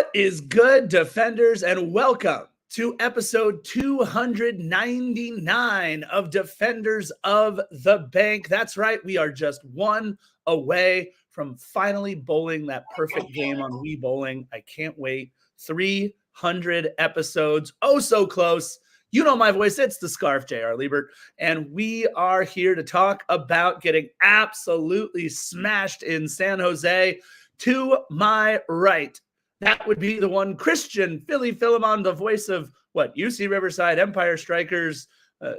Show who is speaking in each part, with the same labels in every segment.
Speaker 1: What is good, Defenders, and welcome to episode 299 of Defenders of the Bank. That's right, we are just one away from finally bowling that perfect game on Wii Bowling. I can't wait. 300 episodes, oh so close. You know my voice, it's the Scarf, J.R. Liebert, and we are here to talk about getting absolutely smashed in San Jose. To my right, that would be the one Christian Philly Philemon, the voice of what? UC Riverside, Empire Strikers,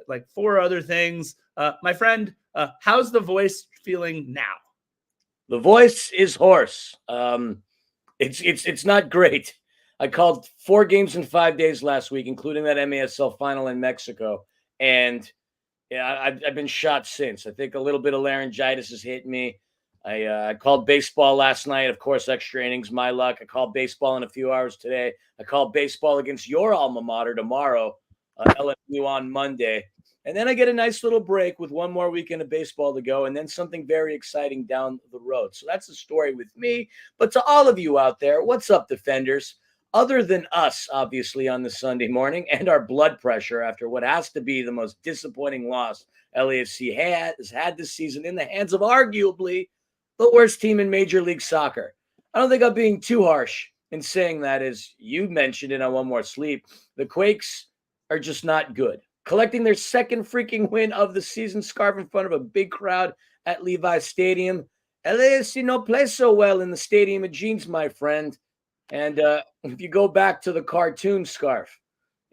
Speaker 1: like four other things. My friend, how's the voice feeling now?
Speaker 2: The voice is hoarse. It's not great. I called 4 games in 5 days last week, including that MASL final in Mexico, and yeah, I've been shot since. I think a little bit of laryngitis has hit me. I called baseball last night. Of course, extra innings, my luck. I called baseball in a few hours today. I called baseball against your alma mater tomorrow, LSU on Monday. And then I get a nice little break with one more weekend of baseball to go, and then something very exciting down the road. So that's the story with me. But to all of you out there, what's up, Defenders? Other than us, obviously, on the Sunday morning and our blood pressure after what has to be the most disappointing loss LAFC has had this season in the hands of arguably the worst team in Major League Soccer. I don't think I'm being too harsh in saying that, as you mentioned it on One More Sleep. The Quakes are just not good. Collecting their second freaking win of the season, scarf in front of a big crowd at Levi's Stadium. LAFC no play so well in the Stadium of Jeans, my friend. And if you go back to the cartoon, Scarf,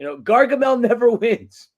Speaker 2: Gargamel never wins.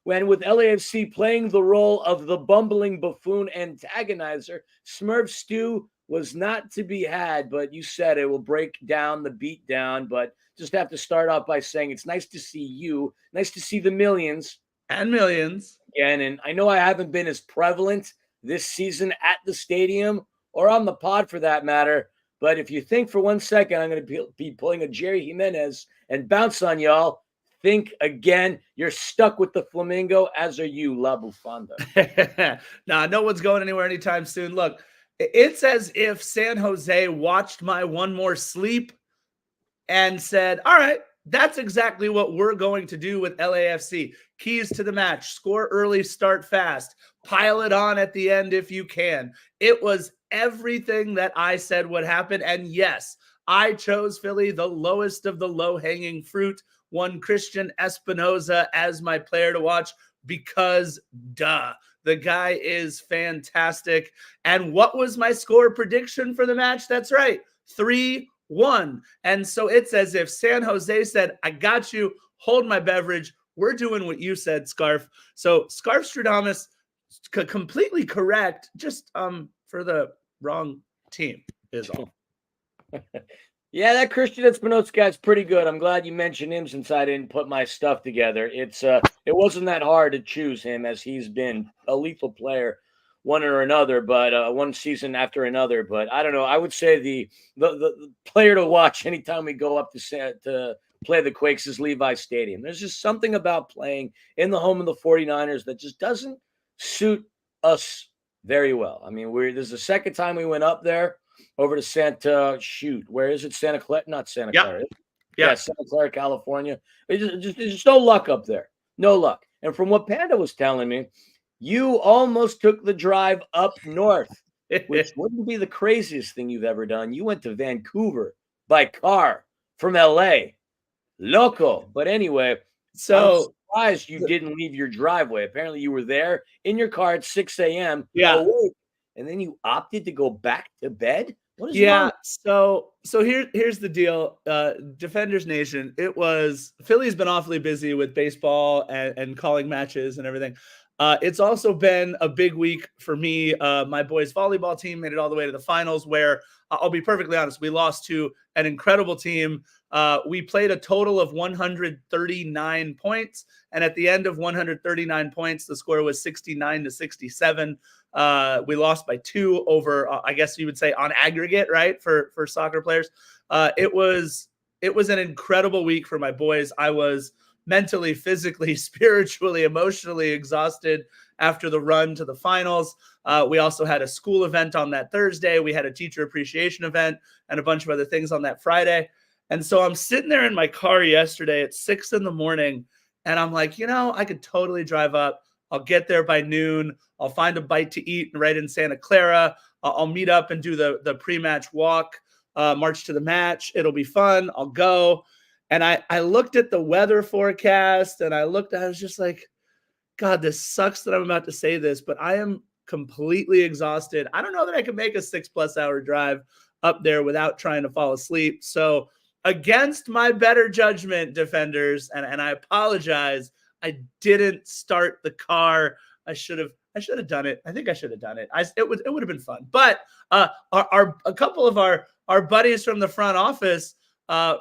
Speaker 2: When with LAFC playing the role of the bumbling buffoon antagonizer, Smurfs stew was not to be had, but you said it will break down the beat down. But just have to start off by saying it's nice to see you, nice to see the millions.
Speaker 1: And millions.
Speaker 2: Again, and I know I haven't been as prevalent this season at the stadium or on the pod for that matter, but if you think for 1 second I'm going to be pulling a Jerry Jimenez and bounce on y'all, think again. You're stuck with the Flamingo, as are you, La Bufanda.
Speaker 1: Nah, no one's going anywhere anytime soon. Look, it's as if San Jose watched my One More Sleep and said, all right, that's exactly what we're going to do with LAFC. Keys to the match, score early, start fast, pile it on at the end if you can. It was everything that I said would happen. And yes, I chose Philly, the lowest of the low-hanging fruit, one Christian Espinoza as my player to watch because, duh, the guy is fantastic. And what was my score prediction for the match? That's right, 3-1. And so it's as if San Jose said, I got you, hold my beverage. We're doing what you said, Scarf. So Scarf Stradamus, completely correct, just for the wrong team is all.
Speaker 2: Yeah, that Christian Espinosa guy's pretty good. I'm glad you mentioned him since I didn't put my stuff together. It wasn't that hard to choose him, as he's been a lethal player one or another, but one season after another. But I don't know. I would say the player to watch anytime we go up to play the Quakes is Levi's Stadium. There's just something about playing in the home of the 49ers that just doesn't suit us very well. I mean, this is the second time we went up there. Over to Santa Clara? Not Santa Clara. Yeah, Santa Clara, California. There's just no luck up there. No luck. And from what Panda was telling me, you almost took the drive up north, which wouldn't be the craziest thing you've ever done. You went to Vancouver by car from LA. Loco. But anyway, so I'm surprised you didn't leave your driveway. Apparently you were there in your car at 6 a.m.
Speaker 1: Yeah.
Speaker 2: And then you opted to go back to bed? What is
Speaker 1: wrong?
Speaker 2: Yeah,
Speaker 1: so here's the deal. Defenders Nation, Philly's been awfully busy with baseball and calling matches and everything. It's also been a big week for me. My boys' volleyball team made it all the way to the finals, where I'll be perfectly honest, we lost to an incredible team. We played a total of 139 points, and at the end of 139 points, the score was 69-67. We lost by 2 over, I guess you would say, on aggregate, right, for soccer players. It was an incredible week for my boys. I was mentally, physically, spiritually, emotionally exhausted after the run to the finals. We also had a school event on that Thursday. We had a teacher appreciation event and a bunch of other things on that Friday. And so I'm sitting there in my car yesterday at 6 in the morning, and I'm like, I could totally drive up. I'll get there by noon. I'll find a bite to eat right in Santa Clara. I'll meet up and do the pre-match walk, march to the match. It'll be fun. I'll go. And I looked at the weather forecast, and I was just like, God, this sucks that I'm about to say this, but I am completely exhausted. I don't know that I can make a 6+ hour drive up there without trying to fall asleep. So against my better judgment, defenders, and I apologize, I didn't start the car. I should have done it. I think I should have done it. It would have been fun. But a couple of our buddies from the front office,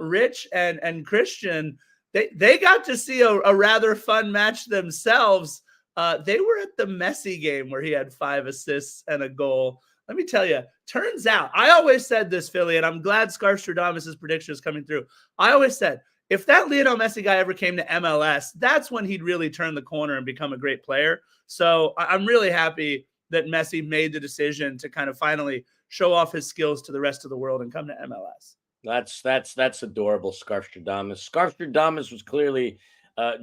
Speaker 1: Rich and Christian, they got to see a rather fun match themselves. They were at the Messi game where he had 5 assists and a goal. Let me tell you, turns out, I always said this, Philly, and I'm glad Scarstradamus' prediction is coming through. I always said, if that Lionel Messi guy ever came to MLS, that's when he'd really turn the corner and become a great player. So I'm really happy that Messi made the decision to kind of finally show off his skills to the rest of the world and come to MLS.
Speaker 2: That's adorable, Scarstradamus. Scarstradamus was clearly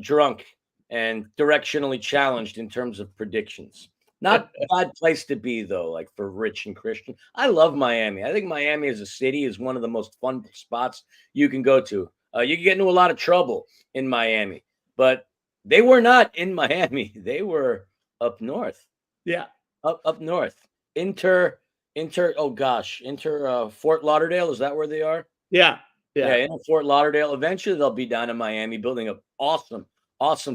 Speaker 2: drunk and directionally challenged in terms of predictions. Not a bad place to be, though, like for Rich and Christian. I love Miami. I think Miami as a city is one of the most fun spots you can go to. You can get into a lot of trouble in Miami, but they were not in Miami. They were up north.
Speaker 1: Yeah.
Speaker 2: Up north. Inter Fort Lauderdale. Is that where they are?
Speaker 1: Yeah.
Speaker 2: In Fort Lauderdale. Eventually they'll be down in Miami building an awesome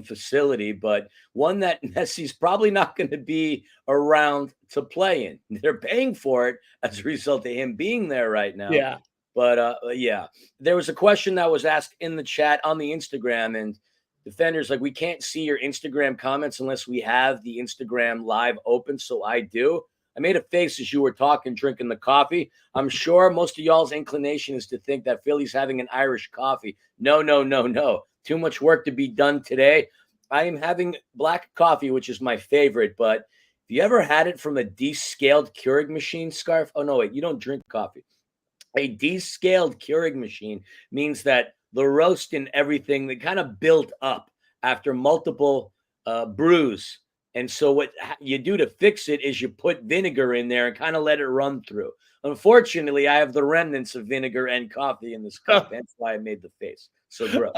Speaker 2: facility, but one that Messi's probably not going to be around to play in. They're paying for it as a result of him being there right now.
Speaker 1: Yeah.
Speaker 2: But there was a question that was asked in the chat on the Instagram, and defenders, like, we can't see your Instagram comments unless we have the Instagram live open. So I do. I made a face as you were talking, drinking the coffee. I'm sure most of y'all's inclination is to think that Philly's having an Irish coffee. No. Too much work to be done today. I am having black coffee, which is my favorite. But if you ever had it from a descaled Keurig machine, Scarf? Oh, no, wait, you don't drink coffee. A descaled Keurig machine means that the roast and everything, they kind of built up after multiple brews. And so what you do to fix it is you put vinegar in there and kind of let it run through. Unfortunately, I have the remnants of vinegar and coffee in this cup. That's why I made the face. So gross.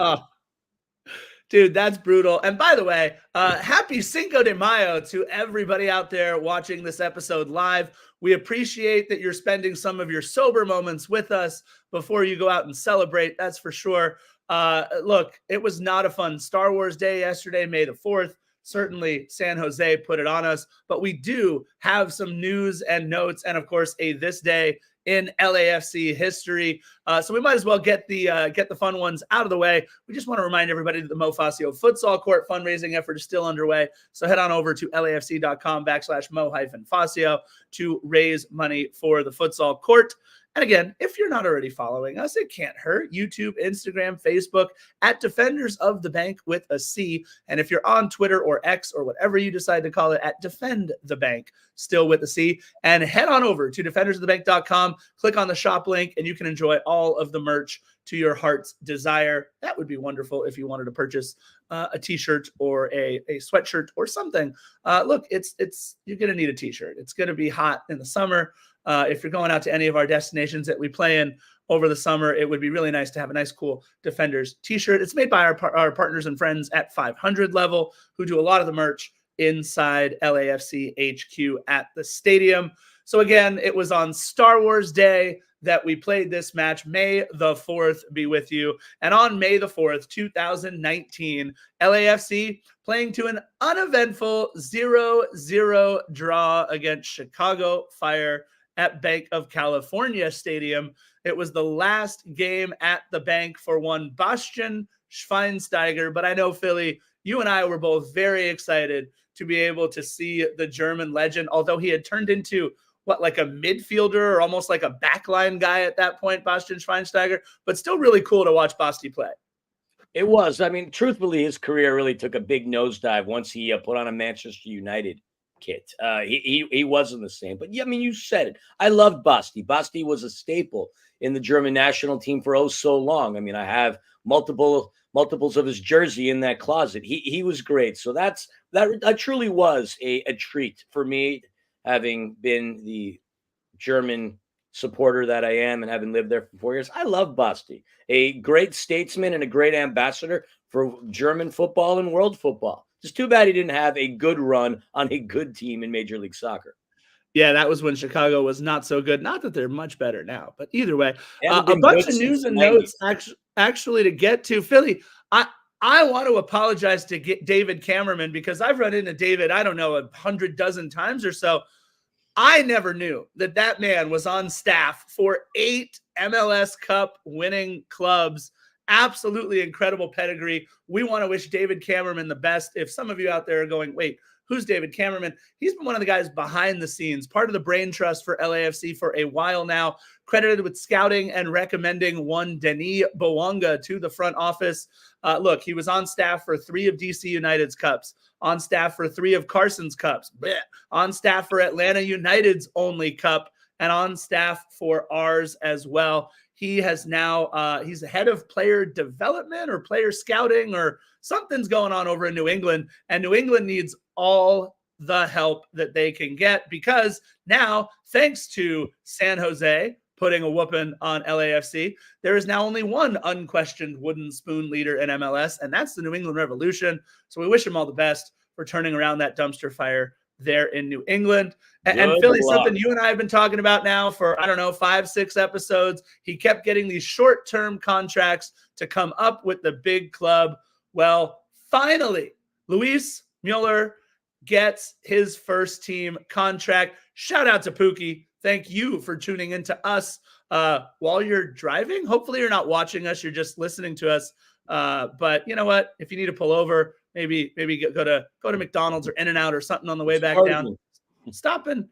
Speaker 1: Dude, that's brutal. And by the way, happy Cinco de Mayo to everybody out there watching this episode live. We appreciate that you're spending some of your sober moments with us before you go out and celebrate. That's for sure. Look, it was not a fun Star Wars Day yesterday, May the 4th. Certainly, San Jose put it on us, but we do have some news and notes, and of course, a this day in LAFC history. So we might as well get the fun ones out of the way. We just want to remind everybody that the Mo Facio Futsal Court fundraising effort is still underway. So head on over to lafc.com/Mo-Facio to raise money for the futsal court. And again, if you're not already following us, it can't hurt. YouTube, Instagram, Facebook, at Defenders of the Bank with a C. And if you're on Twitter or X or whatever you decide to call it, at Defend the Bank, still with a C. And head on over to defendersofthebank.com, click on the shop link, and you can enjoy all of the merch to your heart's desire. That would be wonderful if you wanted to purchase a t-shirt or a sweatshirt or something. Look, you're going to need a t-shirt. It's going to be hot in the summer. If you're going out to any of our destinations that we play in over the summer, it would be really nice to have a nice, cool Defenders t-shirt. It's made by our partners and friends at 500 level, who do a lot of the merch inside LAFC HQ at the stadium. So again, it was on Star Wars Day that we played this match. May the 4th be with you. And on May the 4th, 2019, LAFC playing to an uneventful 0-0 draw against Chicago Fire at Bank of California Stadium. It was the last game at the Bank for one Bastian Schweinsteiger. But I know, Philly, you and I were both very excited to be able to see the German legend, although he had turned into like a midfielder or almost like a backline guy at that point, Bastian Schweinsteiger, but still really cool to watch Basti play.
Speaker 2: It was. I mean, truthfully, his career really took a big nosedive once he put on a Manchester United kit. He wasn't the same. But yeah, I mean, you said it. I loved Basti. Basti was a staple in the German national team for oh so long. I mean, I have multiples of his jersey in that closet. He was great. So that truly was a treat for me, having been the German supporter that I am and having lived there for 4 years. I love Basti, a great statesman and a great ambassador for German football and world football. Just too bad he didn't have a good run on a good team in Major League Soccer.
Speaker 1: Yeah, that was when Chicago was not so good. Not that they're much better now, but either way,
Speaker 2: Haven't
Speaker 1: a
Speaker 2: been
Speaker 1: bunch
Speaker 2: good
Speaker 1: of
Speaker 2: since
Speaker 1: news
Speaker 2: the
Speaker 1: and
Speaker 2: 90s.
Speaker 1: notes actually to get to. Philly, I want to apologize to David Cameron because I've run into David, I don't know, 100 dozen times or so. I never knew that man was on staff for 8 MLS Cup winning clubs. Absolutely incredible pedigree. We want to wish David Cameron the best. If some of you out there are going, wait, who's David Cameron? He's been one of the guys behind the scenes, part of the brain trust for LAFC for a while now, credited with scouting and recommending one Denis Bouanga to the front office. Look, he was on staff for 3 of DC United's Cups, on staff for 3 of Carson's Cups, on staff for Atlanta United's only Cup, and on staff for ours as well. He has now, he's head of player development or player scouting or something's going on over in New England. And New England needs all the help that they can get because now, thanks to San Jose putting a whooping on LAFC, there is now only one unquestioned wooden spoon leader in MLS, and that's the New England Revolution. So we wish him all the best for turning around that dumpster fire there in New England. And Philly, something you and I have been talking about now for, I don't know, 5-6 episodes. He kept getting these short-term contracts to come up with the big club. Well, finally, Luis Mueller gets his first team contract. Shout out to Pookie. Thank you for tuning in to us while you're driving. Hopefully you're not watching us. You're just listening to us. But you know what? If you need to pull over, maybe go to McDonald's or In-N-Out or something on the way back down. Stop and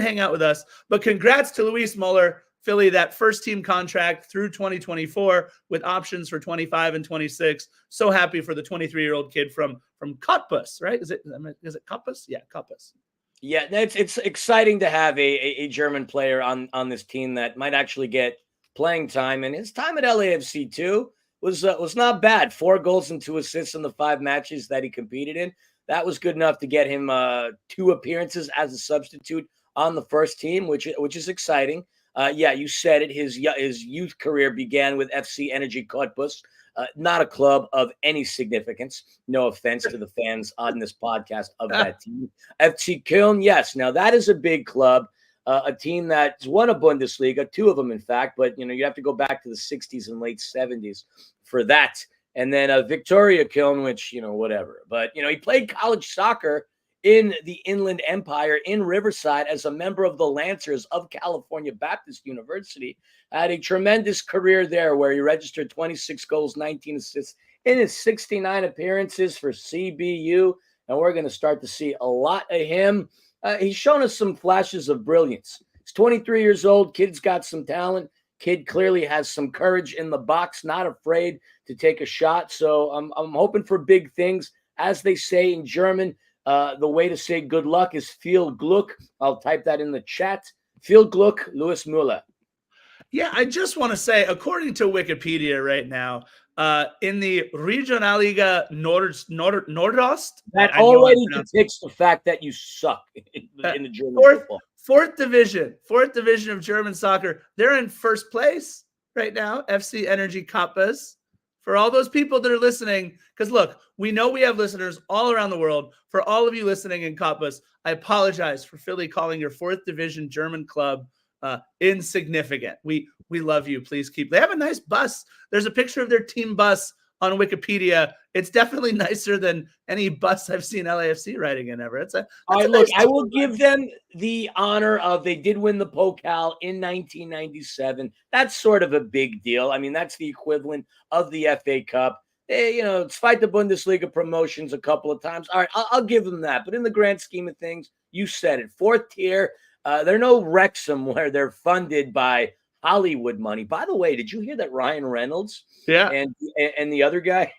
Speaker 1: hang out with us. But congrats to Luis Mueller, Philly, that first team contract through 2024 with options for 25 and 26. So happy for the 23-year-old kid from Cottbus, right? Is it Cottbus? Yeah, Cottbus.
Speaker 2: Yeah, it's exciting to have a German player on this team that might actually get playing time. And his time at LAFC too was not bad. 4 goals and 2 assists in the 5 matches that he competed in. That was good enough to get him 2 appearances as a substitute on the first team, which is exciting. Yeah, you said it. His youth career began with FC Energy Cottbus, not a club of any significance. No offense to the fans on this podcast of that team. FC Köln, yes. Now that is a big club, a team that's won a Bundesliga, 2 of them, in fact. But you have to go back to the 60s and late 70s for that. And then Victoria Köln, which, whatever. But, he played college soccer in the Inland Empire in Riverside as a member of the Lancers of California Baptist University. Had a tremendous career there where he registered 26 goals, 19 assists in his 69 appearances for CBU. And we're going to start to see a lot of him. He's shown us some flashes of brilliance. He's 23 years old. Kid's got some talent. Kid clearly has some courage in the box, not afraid to take a shot. So I'm hoping for big things. As they say in German, the way to say good luck is viel Glück. I'll type that in the chat. Viel Glück, Luis Müller.
Speaker 1: Yeah, I just want to say, according to Wikipedia right now, in the Regionalliga Nordost,
Speaker 2: that already depicts the fact that you suck in the German football.
Speaker 1: Fourth division of German soccer. They're in first place right now, FC Energy Cottbus. For all those people that are listening, because look, we know we have listeners all around the world. For all of you listening in Cottbus, I apologize for Philly calling your 4th division German club insignificant. We love you. Please keep. They have a nice bus. There's a picture of their team bus on Wikipedia. It's definitely nicer than any bus I've seen LAFC riding in ever.
Speaker 2: Look, I will give them the honor of they did win the Pokal in 1997. That's sort of a big deal. I mean, that's the equivalent of the FA Cup. It's fight the Bundesliga promotions a couple of times. All right, I'll give them that. But in the grand scheme of things, you said it. 4th tier. They're no Wrexham where they're funded by Hollywood money. By the way, did you hear that Ryan Reynolds and the other guy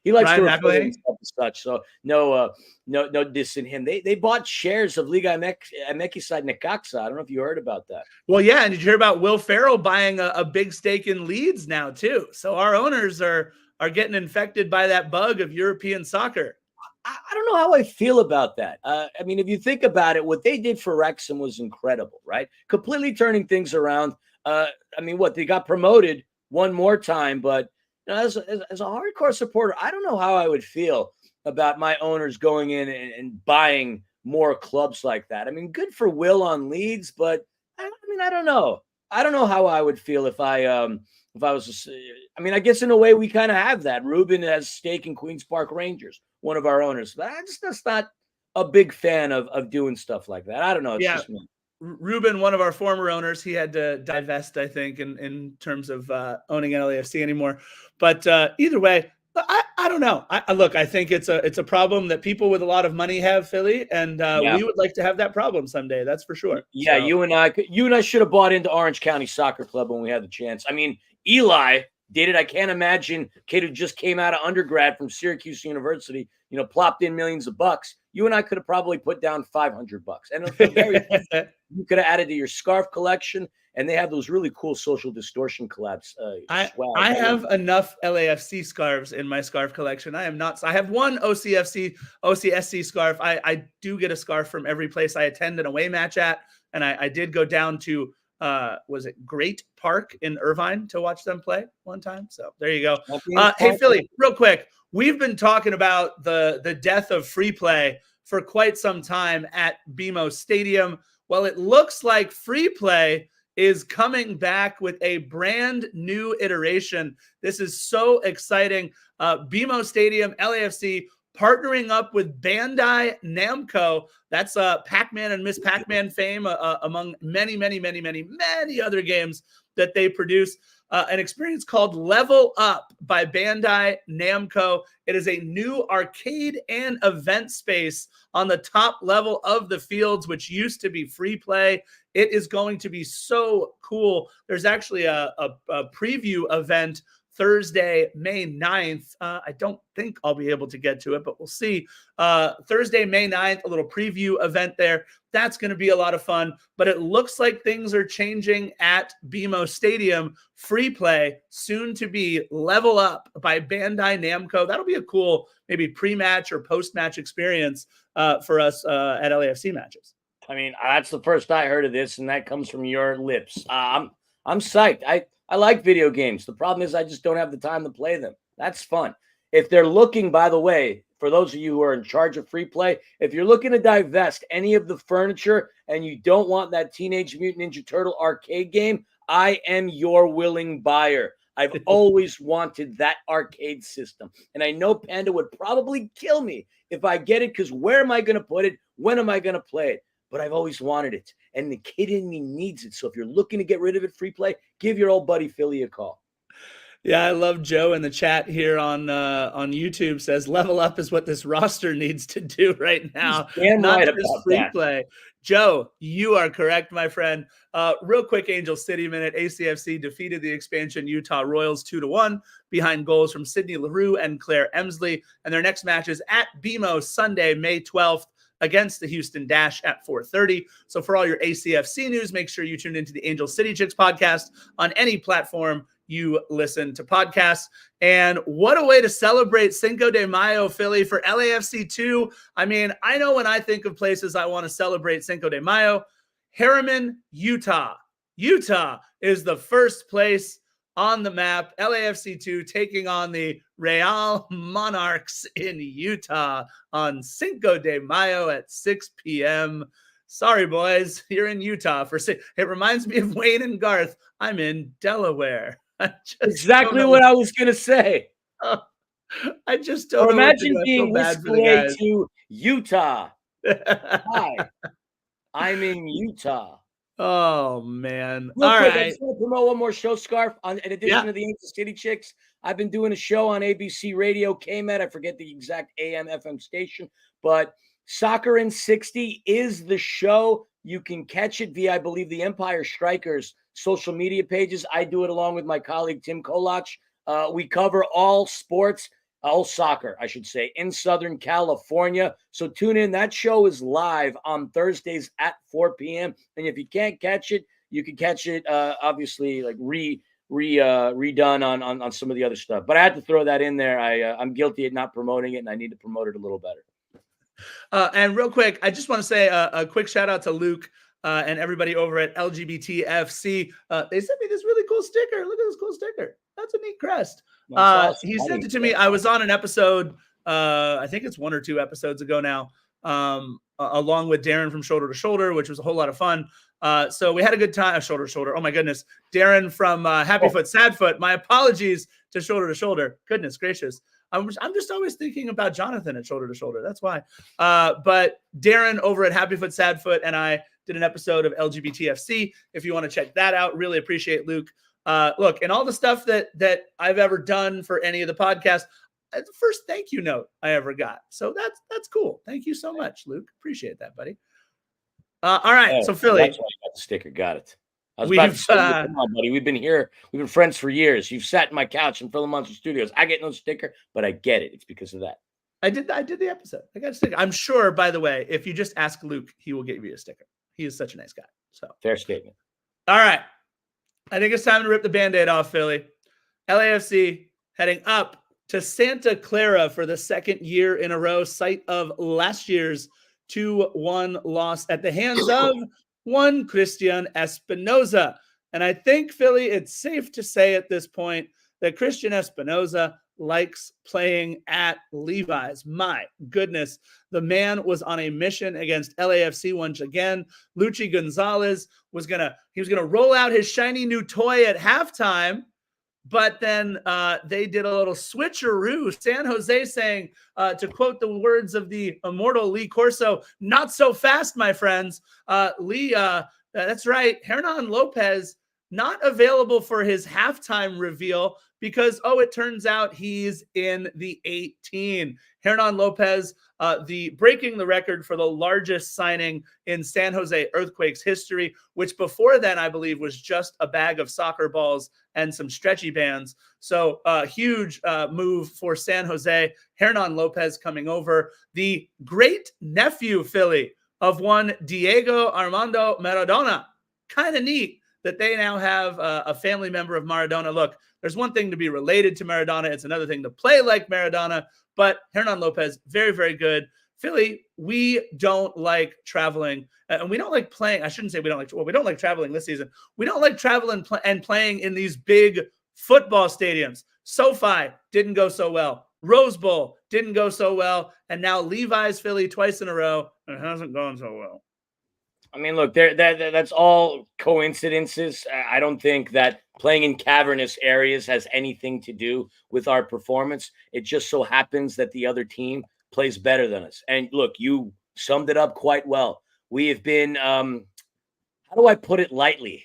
Speaker 2: He likes to
Speaker 1: Ryan
Speaker 2: refer to
Speaker 1: McElhinney?
Speaker 2: himself as such. So no dissing him. They bought shares of Liga MX side Necaxa. I don't know if you heard about that.
Speaker 1: Well, yeah, and did you hear about Will Ferrell buying a big stake in Leeds now too? So our owners are getting infected by that bug of European soccer.
Speaker 2: I don't know how I feel about that. I mean, if you think about it, what they did for Wrexham was incredible, right? Completely turning things around. I mean, what they got promoted one more time, but as a hardcore supporter, I don't know how I would feel about my owners going in and buying more clubs like that. I mean, good for Will on Leeds, but I mean, I don't know. I don't know how I would feel if I was. I mean, I guess in a way we kind of have that. Ruben has stake in Queens Park Rangers, one of our owners. But I'm just not a big fan of doing stuff like that. I don't know. It's just me.
Speaker 1: Ruben, one of our former owners, he had to divest, I think, in terms of owning LAFC anymore. But either way, I don't know. I think it's a problem that people with a lot of money have, Philly, and we would like to have that problem someday. That's for sure.
Speaker 2: Yeah, so. you and I should have bought into Orange County Soccer Club when we had the chance. I mean, Eli did it. I can't imagine kid who just came out of undergrad from Syracuse University, plopped in millions of bucks. You and I could have probably put down $500, and you could have added to your scarf collection. And they have those really cool social distortion collabs.
Speaker 1: I have enough LAFC scarves in my scarf collection. I have one OCSC scarf. I do get a scarf from every place I attend an away match at. And I did go down to, was it Great Park in Irvine to watch them play one time? So there you go. Hey, Philly, real quick. We've been talking about the death of free play for quite some time at BMO Stadium. Well, it looks like free play is coming back with a brand new iteration. This is so exciting. BMO Stadium, LAFC, partnering up with Bandai Namco. That's Pac-Man and Miss Pac-Man fame among many, many, many, many, many other games that they produce. An experience called Level Up by Bandai Namco. It is a new arcade and event space on the top level of the fields, which used to be free play. It is going to be so cool. There's actually a preview event Thursday, May 9th. I don't think I'll be able to get to it, but we'll see. Thursday, May 9th, a little preview event there. That's going to be a lot of fun, but it looks like things are changing at BMO Stadium. Free play, soon to be Level Up by Bandai Namco. That'll be a cool maybe pre-match or post-match experience for us at LAFC matches.
Speaker 2: I mean, that's the first I heard of this, and that comes from your lips. I'm psyched. I like video games. The problem is I just don't have the time to play them. That's fun. If they're looking, by the way, for those of you who are in charge of free play, if you're looking to divest any of the furniture and you don't want that Teenage Mutant Ninja Turtle arcade game, I am your willing buyer. I've always wanted that arcade system. And I know Panda would probably kill me if I get it, because where am I going to put it? When am I going to play it? But I've always wanted it. And the kid in me needs it. So if you're looking to get rid of it free play, give your old buddy Philly a call.
Speaker 1: Yeah, I love Joe in the chat here on YouTube says Level Up is what this roster needs to do right now.
Speaker 2: Not just
Speaker 1: free play. Joe, you are correct, my friend. Real quick, Angel City minute. ACFC defeated the expansion Utah Royals 2-1 behind goals from Sidney LaRue and Claire Emsley. And their next match is at BMO Sunday, May 12th. Against the Houston Dash at 4:30. So for all your ACFC news, make sure you tune into the Angel City Chicks podcast on any platform you listen to podcasts. And what a way to celebrate Cinco de Mayo, Philly, for LAFC 2. I mean, I know when I think of places I want to celebrate Cinco de Mayo, Harriman, Utah. Utah is the first place on the map. LAFC 2 taking on the Real Monarchs in Utah on Cinco de Mayo at 6 p.m. Sorry, boys, you're in Utah. It reminds me of Wayne and Garth. I'm in Delaware.
Speaker 2: Exactly what I was going to say.
Speaker 1: I just don't know.
Speaker 2: Imagine being whisked away to Utah. Hi, I'm in Utah.
Speaker 1: Oh, man.
Speaker 2: Real quick, I just want to promote one more show, Scarf. In addition to the Angel City Chicks, I've been doing a show on ABC Radio, KMET. I forget the exact AM, FM station, but Soccer in 60 is the show. You can catch it via, I believe, the Empire Strikers social media pages. I do it along with my colleague, Tim Kolach. We cover all sports. soccer, I should say, in Southern California. So tune in. That show is live on Thursdays at 4 p.m. And if you can't catch it, you can catch it, obviously, like redone on some of the other stuff. But I had to throw that in there. I'm guilty at not promoting it, and I need to promote it a little better.
Speaker 1: And real quick, I just want to say a quick shout out to Luke and everybody over at LGBTFC. They sent me this really cool sticker. Look at this cool sticker. That's a neat crest. Awesome. He sent it to me. I was on an episode, I think it's 1 or 2 episodes ago now, along with Darren from Shoulder to Shoulder, which was a whole lot of fun. So we had a good time. Shoulder to Shoulder. Oh my goodness. Darren from Happy Foot, Sad Foot. My apologies to Shoulder to Shoulder. Goodness gracious. I'm just always thinking about Jonathan at Shoulder to Shoulder. That's why. But Darren over at Happy Foot, Sad Foot, and I did an episode of LGBTFC. If you want to check that out, really appreciate Luke. Look, and all the stuff that I've ever done for any of the podcasts, the first thank you note I ever got. So that's cool. Thank you so much, Luke. Appreciate that, buddy. All right. So Philly.
Speaker 2: That's why I got the sticker. Got it. I was about to say, come on, buddy. We've been friends for years. You've sat in my couch in Phil Monster Studios. I get no sticker, but I get it. It's because of that. I did the episode. I got a sticker. I'm sure, by the way, if you just ask Luke, he will give you a sticker. He is such a nice guy. So fair statement.
Speaker 1: All right. I think it's time to rip the Band-Aid off, Philly. LAFC heading up to Santa Clara for the second year in a row, site of last year's 2-1 loss at the hands of one Christian Espinoza. And I think, Philly, it's safe to say at this point that Christian Espinoza likes playing at Levi's. My goodness, the man was on a mission against LAFC once again. Luchi Gonzalez was gonna roll out his shiny new toy at halftime, but then they did a little switcheroo. San Jose saying, to quote the words of the immortal Lee Corso, "Not so fast, my friends." Lee, that's right, Hernan Lopez not available for his halftime reveal because, it turns out he's in the 18. Hernan Lopez, breaking the record for the largest signing in San Jose Earthquakes history, which before then, I believe, was just a bag of soccer balls and some stretchy bands. So huge move for San Jose. Hernan Lopez coming over. The great nephew, Philly, of one Diego Armando Maradona. Kind of neat that they now have a family member of Maradona. Look, there's one thing to be related to Maradona. It's another thing to play like Maradona. But Hernan Lopez, very, very good. Philly, we don't like traveling. And we don't like playing. I shouldn't say we don't like traveling this season. We don't like traveling and playing in these big football stadiums. SoFi didn't go so well. Rose Bowl didn't go so well. And now Levi's, Philly, twice in a row. It hasn't gone so well.
Speaker 2: I mean, look, that's all coincidences. I don't think that playing in cavernous areas has anything to do with our performance. It just so happens that the other team plays better than us. And look, you summed it up quite well. We have been, how do I put it lightly?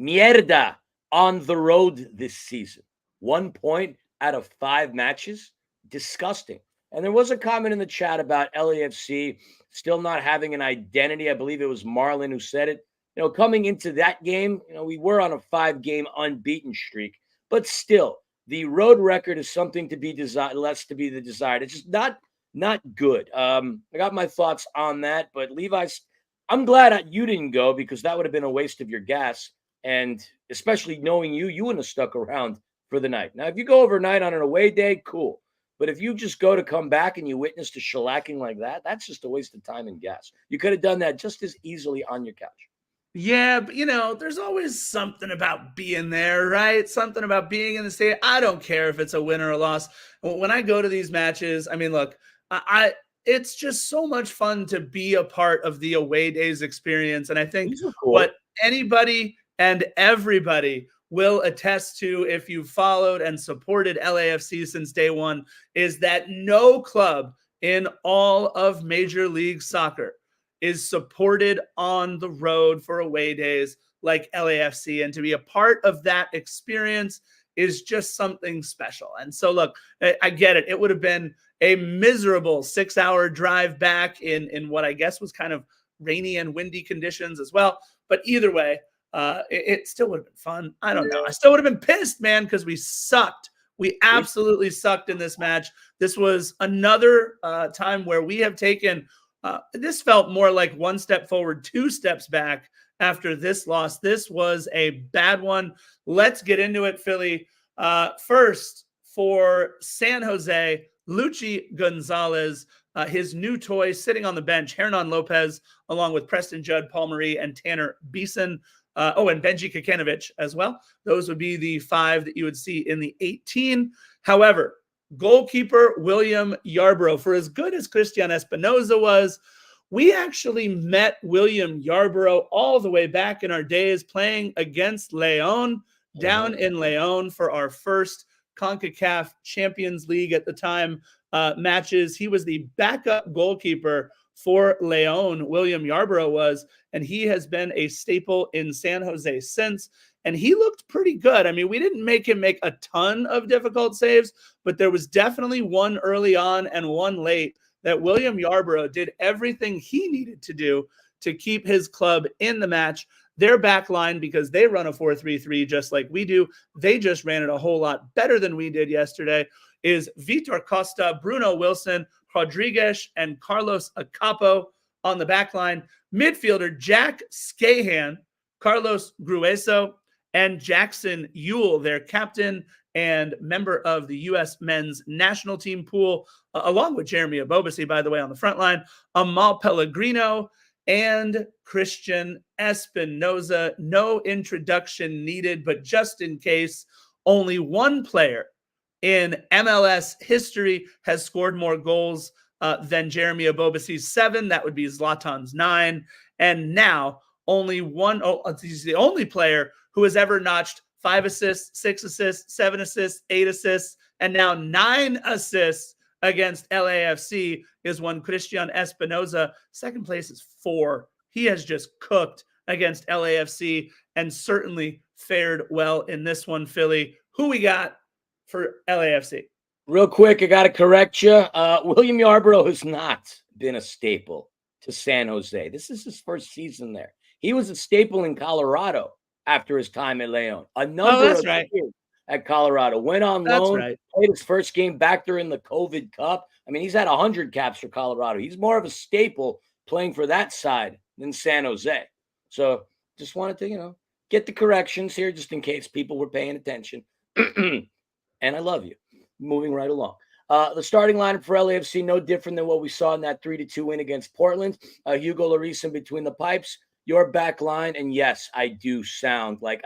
Speaker 2: Mierda on the road this season. 1 point out of 5 matches. Disgusting. And there was a comment in the chat about LAFC still not having an identity. I believe it was Marlon who said it. Coming into that game, we were on a 5-game unbeaten streak, but still, the road record is something to be desired, less to be the desired. It's just not good. I got my thoughts on that, but Levi's, I'm glad you didn't go because that would have been a waste of your gas, and especially knowing you wouldn't have stuck around for the night. Now, if you go overnight on an away day, cool. But if you just go to come back and you witness the shellacking like that, that's just a waste of time and gas. You could have done that just as easily on your couch.
Speaker 1: Yeah, but there's always something about being there, right? Something about being in the stadium. I don't care if it's a win or a loss. When I go to these matches, I mean, look, it's just so much fun to be a part of the away days experience. And I think cool. What anybody and everybody will attest to, if you've followed and supported LAFC since day one, is that no club in all of Major League Soccer is supported on the road for away days like LAFC. And to be a part of that experience is just something special. And so, look, I get it. It would have been a miserable 6-hour drive back in what I guess was kind of rainy and windy conditions as well. But either way, it still would have been fun. I don't know. I still would have been pissed, man, because we sucked. We absolutely sucked in this match. This was another time where we have taken, this felt more like one step forward, two steps back after this loss. This was a bad one. Let's get into it, Philly. First, for San Jose, Luchi Gonzalez, his new toy sitting on the bench, Hernan Lopez, along with Preston Judd, Paul Marie, and Tanner Beeson. And Benji Kikanovic as well. Those would be the 5 that you would see in the 18. However, goalkeeper William Yarbrough, for as good as Christian Espinoza was, we actually met William Yarbrough all the way back in our days playing against León down in León for our first CONCACAF Champions League at the time matches. He was the backup goalkeeper for León, William Yarbrough was, and he has been a staple in San Jose since, and he looked pretty good. I mean, we didn't make him make a ton of difficult saves, but there was definitely one early on and one late that William Yarbrough did everything he needed to do to keep his club in the match. Their back line, because they run a 4-3-3 just like we do, they just ran it a whole lot better than we did yesterday, is Vitor Costa, Bruno Wilson, Rodriguez, and Carlos Acapo on the back line. Midfielder Jack Scahan, Carlos Grueso, and Jackson Ewell, their captain and member of the U.S. men's national team pool, along with Jeremy Abobasi, by the way, on the front line, Amal Pellegrino, and Christian Espinoza. No introduction needed, but just in case, only one player in MLS history has scored more goals than Jeremy Abobasi's 7. That would be Zlatan's 9. And now only he's the only player who has ever notched 5 assists, 6 assists, 7 assists, 8 assists, and now 9 assists against LAFC is one Christian Espinoza. Second place is 4. He has just cooked against LAFC and certainly fared well in this one, Philly. Who we got for LAFC?
Speaker 2: Real quick, I got to correct you. William Yarbrough has not been a staple to San Jose. This is his first season there. He was a staple in Colorado after his time at León. A number of years at Colorado. Went on loan, played his first game back during the COVID Cup. I mean, he's had 100 caps for Colorado. He's more of a staple playing for that side than San Jose. So just wanted to, get the corrections here just in case people were paying attention. And I love you. Moving right along. The starting lineup for LAFC, no different than what we saw in that 3-2 win against Portland. Hugo Lloris in between the pipes, your back line. And yes, I do sound like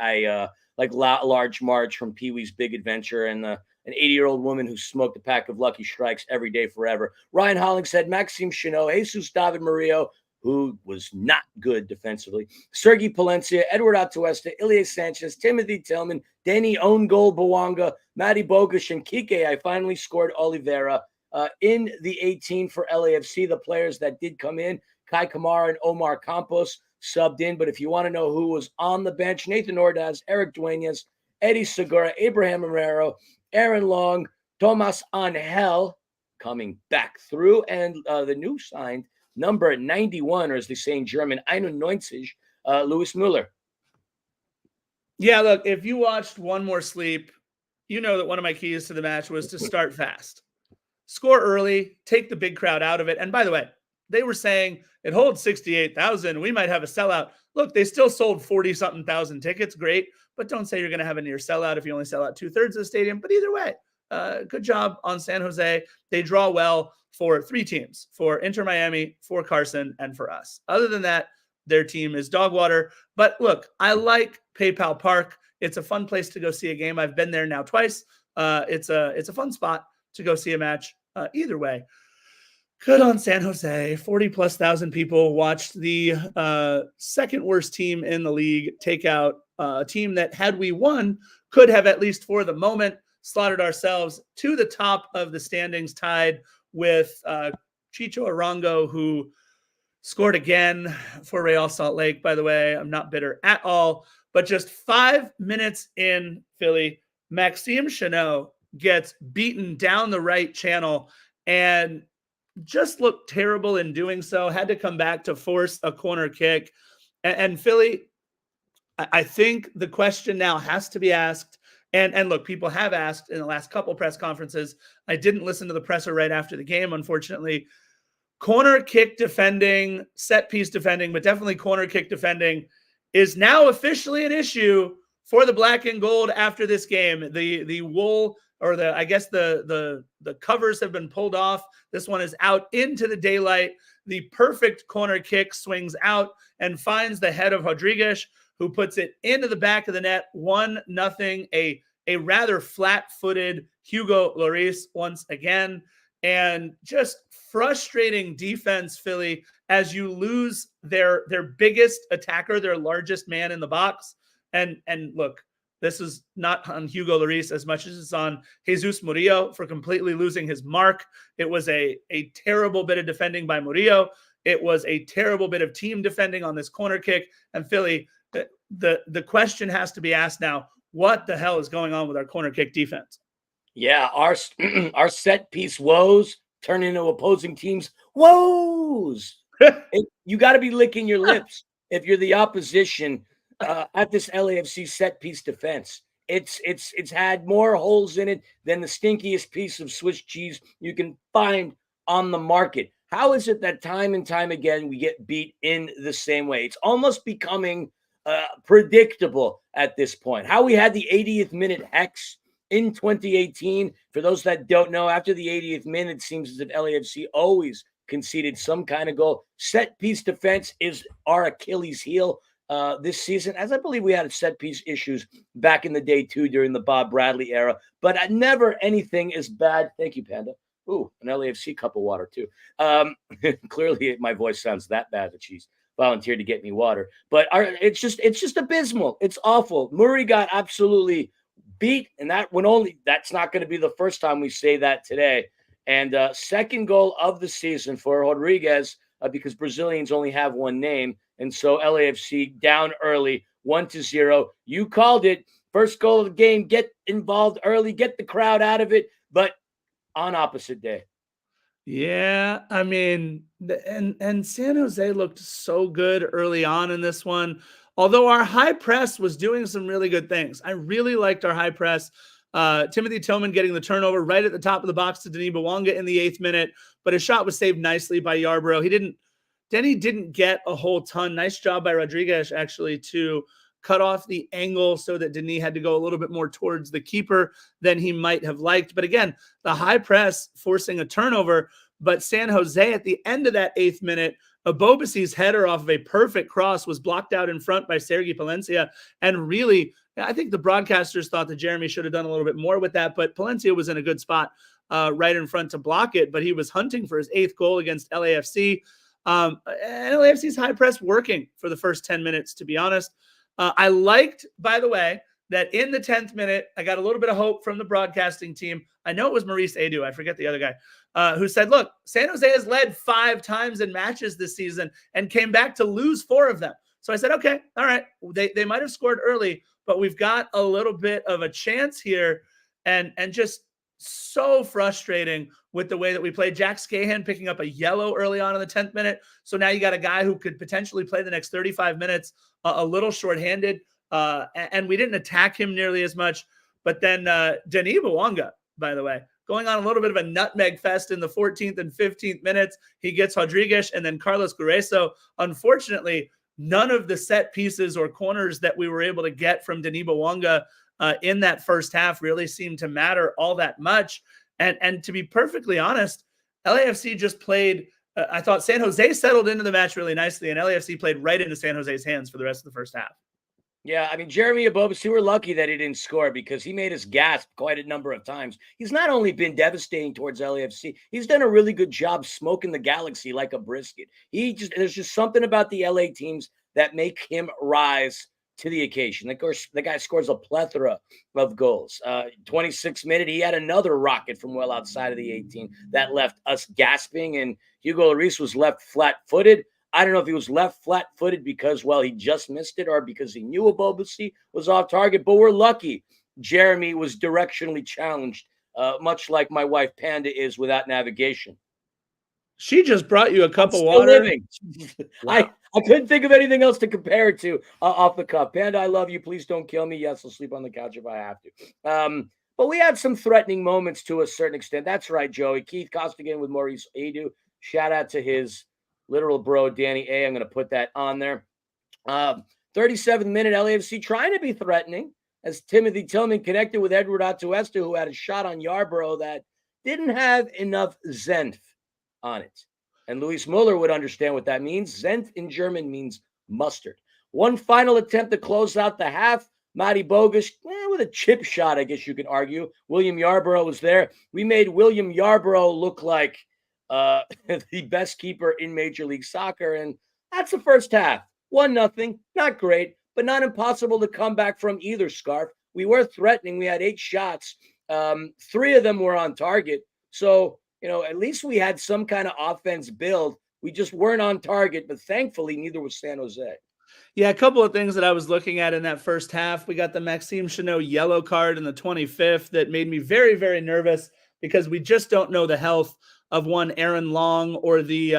Speaker 2: Large Marge from Pee-wee's Big Adventure and an 80-year-old woman who smoked a pack of Lucky Strikes every day forever. Ryan Hollingshead, Maxime Chanot, Jesus David Murillo, who was not good defensively, Sergi Palencia, Edward Atuesta, Ilie Sanchez, Timothy Tillman, Danny Own Goal Bawanga, Matty Bogush, and Kike. I finally scored Oliveira in the 18 for LAFC. The players that did come in, Kai Kamara and Omar Campos subbed in. But if you want to know who was on the bench, Nathan Ordaz, Eric Duenas, Eddie Segura, Abraham Romero, Aaron Long, Tomas Angel coming back through, and the new signed number 91, or as they say in German, 91, Louis Müller.
Speaker 1: Yeah, look, if you watched One More Sleep, you know that one of my keys to the match was to start fast. Score early, take the big crowd out of it. And by the way, they were saying it holds 68,000. We might have a sellout. Look, they still sold 40-something thousand tickets. Great. But don't say you're going to have a near sellout if you only sell out 2/3 of the stadium. But either way, good job on San Jose. They draw well for 3 teams, for Inter Miami, for Carson, and for us. Other than that, their team is dog water. But look, I like PayPal Park. It's a fun place to go see a game. I've been there now twice. It's a fun spot to go see a match. Either way, good on San Jose. 40,000+ people watched the second worst team in the league take out a team that, had we won, could have, at least for the moment, slotted ourselves to the top of the standings, tied with Chicho Arango, who scored again for Real Salt Lake. By the way, I'm not bitter at all. But just 5 minutes in, Philly, Maxime Chanot gets beaten down the right channel and just looked terrible in doing so. Had to come back to force a corner kick. And Philly, I think the question now has to be asked, And look, people have asked in the last couple press conferences. I didn't listen to the presser right after the game, unfortunately. Corner kick defending, set piece defending, but definitely corner kick defending is now officially an issue for the black and gold after this game. The wool, or I guess the covers have been pulled off. This one is out into the daylight. The perfect corner kick swings out and finds the head of Rodriguez, who puts it into the back of the net. 1-0. A rather flat-footed Hugo Lloris once again. And just frustrating defense, Philly, as you lose their biggest attacker, their largest man in the box. And look, this is not on Hugo Lloris as much as it's on Jesus Murillo for completely losing his mark. It was a terrible bit of defending by Murillo. It was a terrible bit of team defending on this corner kick. And Philly, the question has to be asked now, what the hell is going on with our corner kick defense?
Speaker 2: Yeah, our set piece woes turn into opposing teams' woes. You got to be licking your lips if you're the opposition at this LAFC set piece defense. It's had more holes in it than the stinkiest piece of Swiss cheese you can find on the market. How is it that time and time again we get beat in the same way? It's almost becoming predictable at this point. How we had the 80th minute hex in 2018. For those that don't know, after the 80th minute, it seems as if LAFC always conceded some kind of goal. Set piece defense is our Achilles heel this season, as I believe we had set piece issues back in the day too, during the Bob Bradley era, but never anything as bad. Thank you, Panda. Ooh, an LAFC cup of water too. Clearly my voice sounds that bad that she's volunteered to get me water, but it's just abysmal. It's awful. Murray got absolutely beat, and that's not going to be the first time we say that today. And second goal of the season for Rodriguez, because Brazilians only have one name, and so LAFC down early, 1-0. You called it. First goal of the game. Get involved early, get the crowd out of it, but on opposite day.
Speaker 1: Yeah, I mean, and San Jose looked so good early on in this one. Although our high press was doing some really good things. I really liked our high press. Timothy Tillman getting the turnover right at the top of the box to Denis Bouanga in the 8th minute, but his shot was saved nicely by Yarbrough. Denny didn't get a whole ton. Nice job by Rodriguez, actually, to cut off the angle so that Denis had to go a little bit more towards the keeper than he might have liked. But again, the high press forcing a turnover, but San Jose at the end of that 8th minute, Abobasi's header off of a perfect cross was blocked out in front by Sergi Palencia. And really, I think the broadcasters thought that Jeremy should have done a little bit more with that, but Palencia was in a good spot right in front to block it, but he was hunting for his 8th goal against LAFC. And LAFC's high press working for the first 10 minutes, to be honest. I liked, by the way, that in the 10th minute, I got a little bit of hope from the broadcasting team. I know it was Maurice Edu, I forget the other guy, who said, look, San Jose has led 5 times in matches this season and came back to lose 4 of them. So I said, okay, all right, they might have scored early, but we've got a little bit of a chance here. And just so frustrating with the way that we played. Jack Scahan picking up a yellow early on in the 10th minute. So now you got a guy who could potentially play the next 35 minutes, a little shorthanded. And we didn't attack him nearly as much. But then Denis Bouanga, by the way, going on a little bit of a nutmeg fest in the 14th and 15th minutes. He gets Rodriguez and then Carlos Grueso. Unfortunately, none of the set pieces or corners that we were able to get from Denis Bouanga in that first half really seemed to matter all that much. And to be perfectly honest, LAFC just played. I thought San Jose settled into the match really nicely, and LAFC played right into San Jose's hands for the rest of the first half.
Speaker 2: Yeah, I mean, Jeremy Abobasi, we're lucky that he didn't score because he made us gasp quite a number of times. He's not only been devastating towards LAFC, he's done a really good job smoking the galaxy like a brisket. There's just something about the LA teams that make him rise to the occasion. Of course, the guy scores a plethora of goals. 26th minute, he had another rocket from well outside of the 18 that left us gasping, and Hugo Lloris was left flat-footed. I don't know if he was left flat-footed because, well, he just missed it or because he knew Abobasi was off target, but we're lucky Jeremy was directionally challenged, much like my wife Panda is without navigation.
Speaker 1: She just brought you a cup of water.
Speaker 2: Living. Wow. I couldn't think of anything else to compare it to off the cuff. Panda, I love you. Please don't kill me. Yes, I'll sleep on the couch if I have to. But we had some threatening moments to a certain extent. That's right, Joey. Keith Costigan with Maurice Adu. Shout out to his literal bro, Danny A. I'm going to put that on there. 37th minute, LAFC trying to be threatening as Timothy Tillman connected with Edward Atuesta, who had a shot on Yarborough that didn't have enough Zenf on it. And Luis Muller would understand what that means. Zenf in German means mustard. One final attempt to close out the half. Matty Bogus, with a chip shot, I guess you could argue. William Yarborough was there. We made William Yarborough look like the best keeper in Major League Soccer. And that's the first half. 1-0. Not great, but not impossible to come back from either, Scarf. We were threatening. We had 8 shots. 3 of them were on target. So, at least we had some kind of offense build. We just weren't on target, but thankfully neither was San Jose.
Speaker 1: Yeah, a couple of things that I was looking at in that first half. We got the Maxime Chanot yellow card in the 25th that made me very, very nervous because we just don't know the health of one Aaron Long or the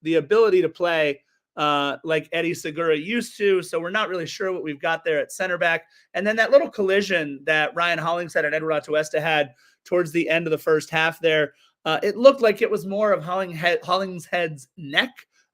Speaker 1: ability to play like Eddie Segura used to. So we're not really sure what we've got there at center back. And then that little collision that Ryan Hollingshead and Edward Atuesta had towards the end of the first half there, it looked like it was more of Hollingshead's neck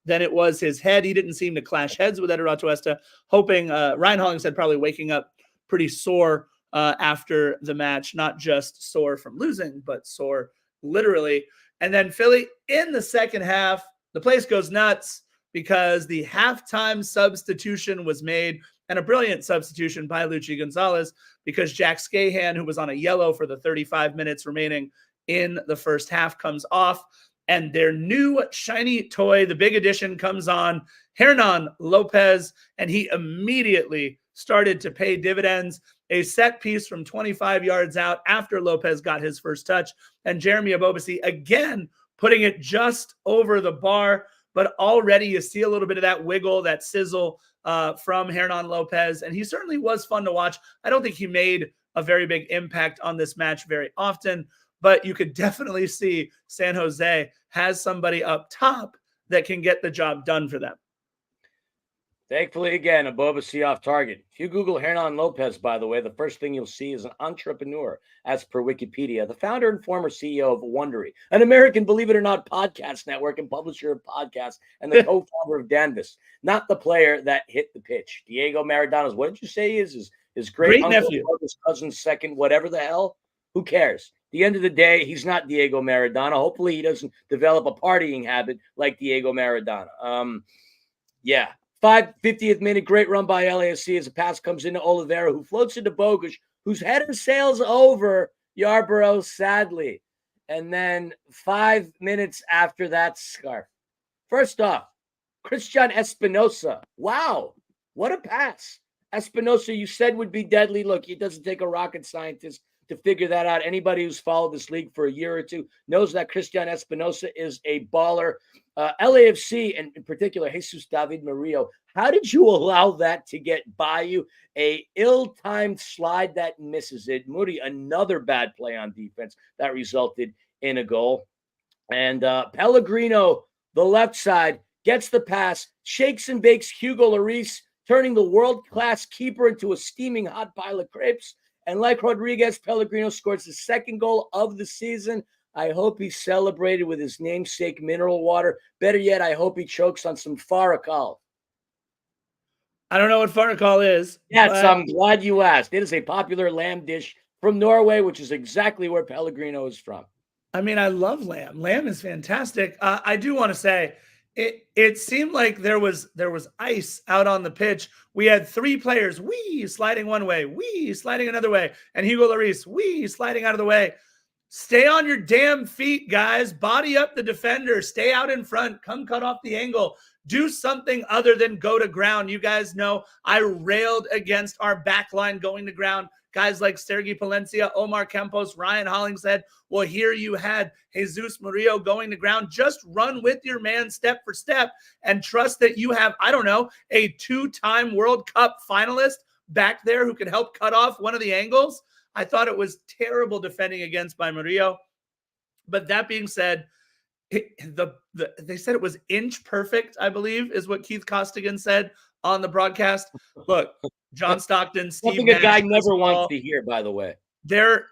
Speaker 1: than it was his head. He didn't seem to clash heads with Edward Atuesta, hoping Ryan Hollingshead probably waking up pretty sore after the match, not just sore from losing, but sore literally. And then Philly in the second half, the place goes nuts because the halftime substitution was made, and a brilliant substitution by Luchi Gonzalez, because Jack Scahan, who was on a yellow for the 35 minutes remaining in the first half, comes off, and their new shiny toy, the big addition, comes on, Hernan Lopez, and he immediately started to pay dividends. A set piece from 25 yards out after Lopez got his first touch, and Jeremy Abobasi again putting it just over the bar. But already you see a little bit of that wiggle, that sizzle from Hernan Lopez, and he certainly was fun to watch. I don't think he made a very big impact on this match very often, but you could definitely see San Jose has somebody up top that can get the job done for them.
Speaker 2: Thankfully, again, Abobasi off target. If you Google Hernan Lopez, by the way, the first thing you'll see is an entrepreneur, as per Wikipedia, the founder and former CEO of Wondery, an American, believe it or not, podcast network and publisher of podcasts, and the co-founder of Danvers, not the player that hit the pitch. Diego Maradona's, what did you say he is? His great uncle,
Speaker 1: nephew,
Speaker 2: his cousin's second, whatever the hell. Who cares? At the end of the day, he's not Diego Maradona. Hopefully he doesn't develop a partying habit like Diego Maradona. 50th minute, great run by LAFC as a pass comes into Oliveira, who floats into Bogus, whose header sails over Yarborough, sadly. And then 5 minutes after that, Scarf. First off, Christian Espinosa. Wow, what a pass. Espinosa, you said would be deadly. Look, it doesn't take a rocket scientist to figure that out. Anybody who's followed this league for a year or two knows that Christian Espinosa is a baller. LAFC, and in particular, Jesus David Murillo, how did you allow that to get by you? A ill-timed slide that misses it. Moody, another bad play on defense that resulted in a goal. And Pellegrino, the left side, gets the pass, shakes and bakes Hugo Lloris, turning the world-class keeper into a steaming hot pile of crepes. And like Rodriguez, Pellegrino scores the second goal of the season. I hope he celebrated with his namesake mineral water. Better yet, I hope he chokes on some Farakal.
Speaker 1: I don't know what Farakal is.
Speaker 2: Yes, I'm glad you asked. It is a popular lamb dish from Norway, which is exactly where Pellegrino is from.
Speaker 1: I mean, I love lamb. Lamb is fantastic. I do want to say, it seemed like there was ice out on the pitch. We had 3 players, sliding one way, sliding another way, and Hugo Lloris, sliding out of the way. Stay on your damn feet, guys. Body up the defender. Stay out in front. Come cut off the angle. Do something other than go to ground. You guys know I railed against our back line going to ground. Guys like Sergi Palencia, Omar Campos, Ryan Hollingshead. Well, here you had Jesus Murillo going to ground. Just run with your man step for step and trust that you have, I don't know, a 2-time World Cup finalist back there who can help cut off one of the angles. I thought it was terrible defending against by Murillo. But that being said, They said it was inch perfect, I believe, is what Keith Costigan said on the broadcast. Look, John Stockton, Steve
Speaker 2: Something a guy
Speaker 1: Nash,
Speaker 2: never wants to hear, by the way.
Speaker 1: They're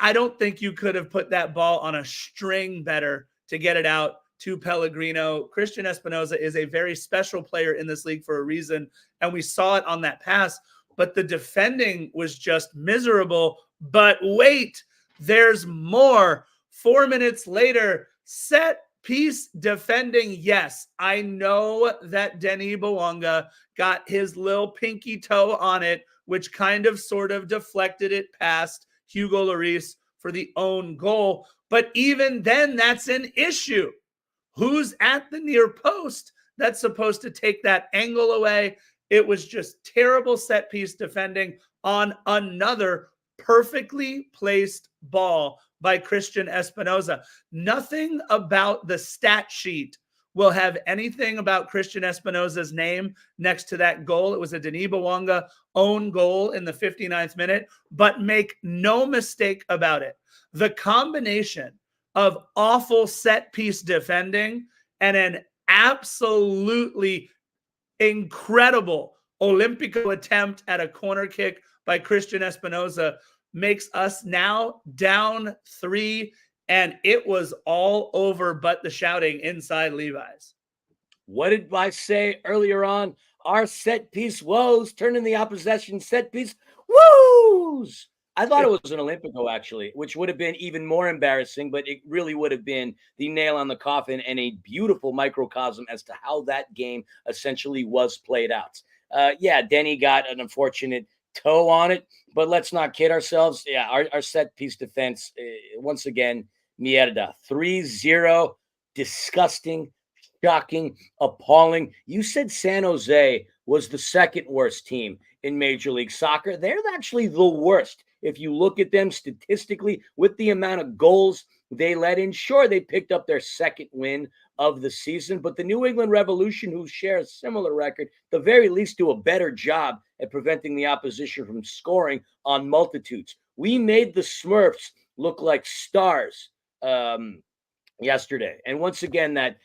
Speaker 1: I don't think you could have put that ball on a string better to get it out to Pellegrino. Christian Espinoza is a very special player in this league for a reason, and we saw it on that pass, but the defending was just miserable. But wait, there's more. 4 minutes later, set piece defending. Yes, I know that Denis Bouanga got his little pinky toe on it, which kind of sort of deflected it past Hugo Lloris for the own goal. But even then, that's an issue. Who's at the near post that's supposed to take that angle away? It was just terrible set piece defending on another perfectly placed ball by Christian Espinoza. Nothing about the stat sheet will have anything about Christian Espinoza's name next to that goal. It was a Denis Bouanga own goal in the 59th minute, but make no mistake about it. The combination of awful set piece defending and an absolutely incredible Olympico attempt at a corner kick by Christian Espinoza makes us now down 3, and it was all over but the shouting inside Levi's.
Speaker 2: What did I say earlier on? Our set piece woes turning the opposition set piece woos. I thought it was an Olympico, actually, which would have been even more embarrassing, but it really would have been the nail on the coffin and a beautiful microcosm as to how that game essentially was played out. Yeah, Denny got an unfortunate toe on it, but let's not kid ourselves. Yeah, our set piece defense, once again, mierda. 3-0, disgusting, shocking, appalling. You said San Jose was the second worst team in Major League Soccer. They're actually the worst. If you look at them statistically with the amount of goals they let in, sure, they picked up their second win of the season, but the New England Revolution, who share a similar record, the very least do a better job at preventing the opposition from scoring on multitudes. We made the Smurfs look like stars yesterday. And once again, that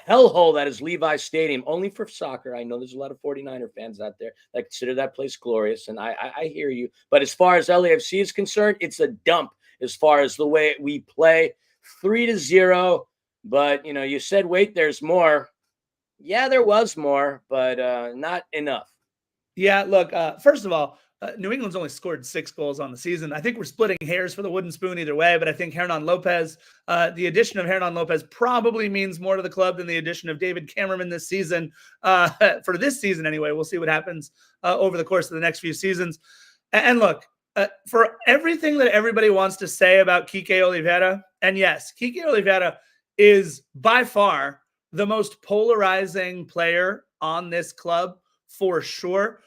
Speaker 2: hellhole that is Levi's Stadium, only for soccer. I know there's a lot of 49er fans out there that consider that place glorious, and I hear you. But as far as LAFC is concerned, it's a dump as far as the way we play. 3-0. But, you said, wait, there's more. Yeah, there was more, but not enough.
Speaker 1: Yeah, look, first of all, New England's only scored 6 goals on the season. I think we're splitting hairs for the wooden spoon either way, but I think Hernan Lopez, the addition of Hernan Lopez probably means more to the club than the addition of David Cameron this season. For this season anyway, we'll see what happens over the course of the next few seasons. And look, for everything that everybody wants to say about Kike Oliveira, and yes, Kike Oliveira is by far the most polarizing player on this club for sure.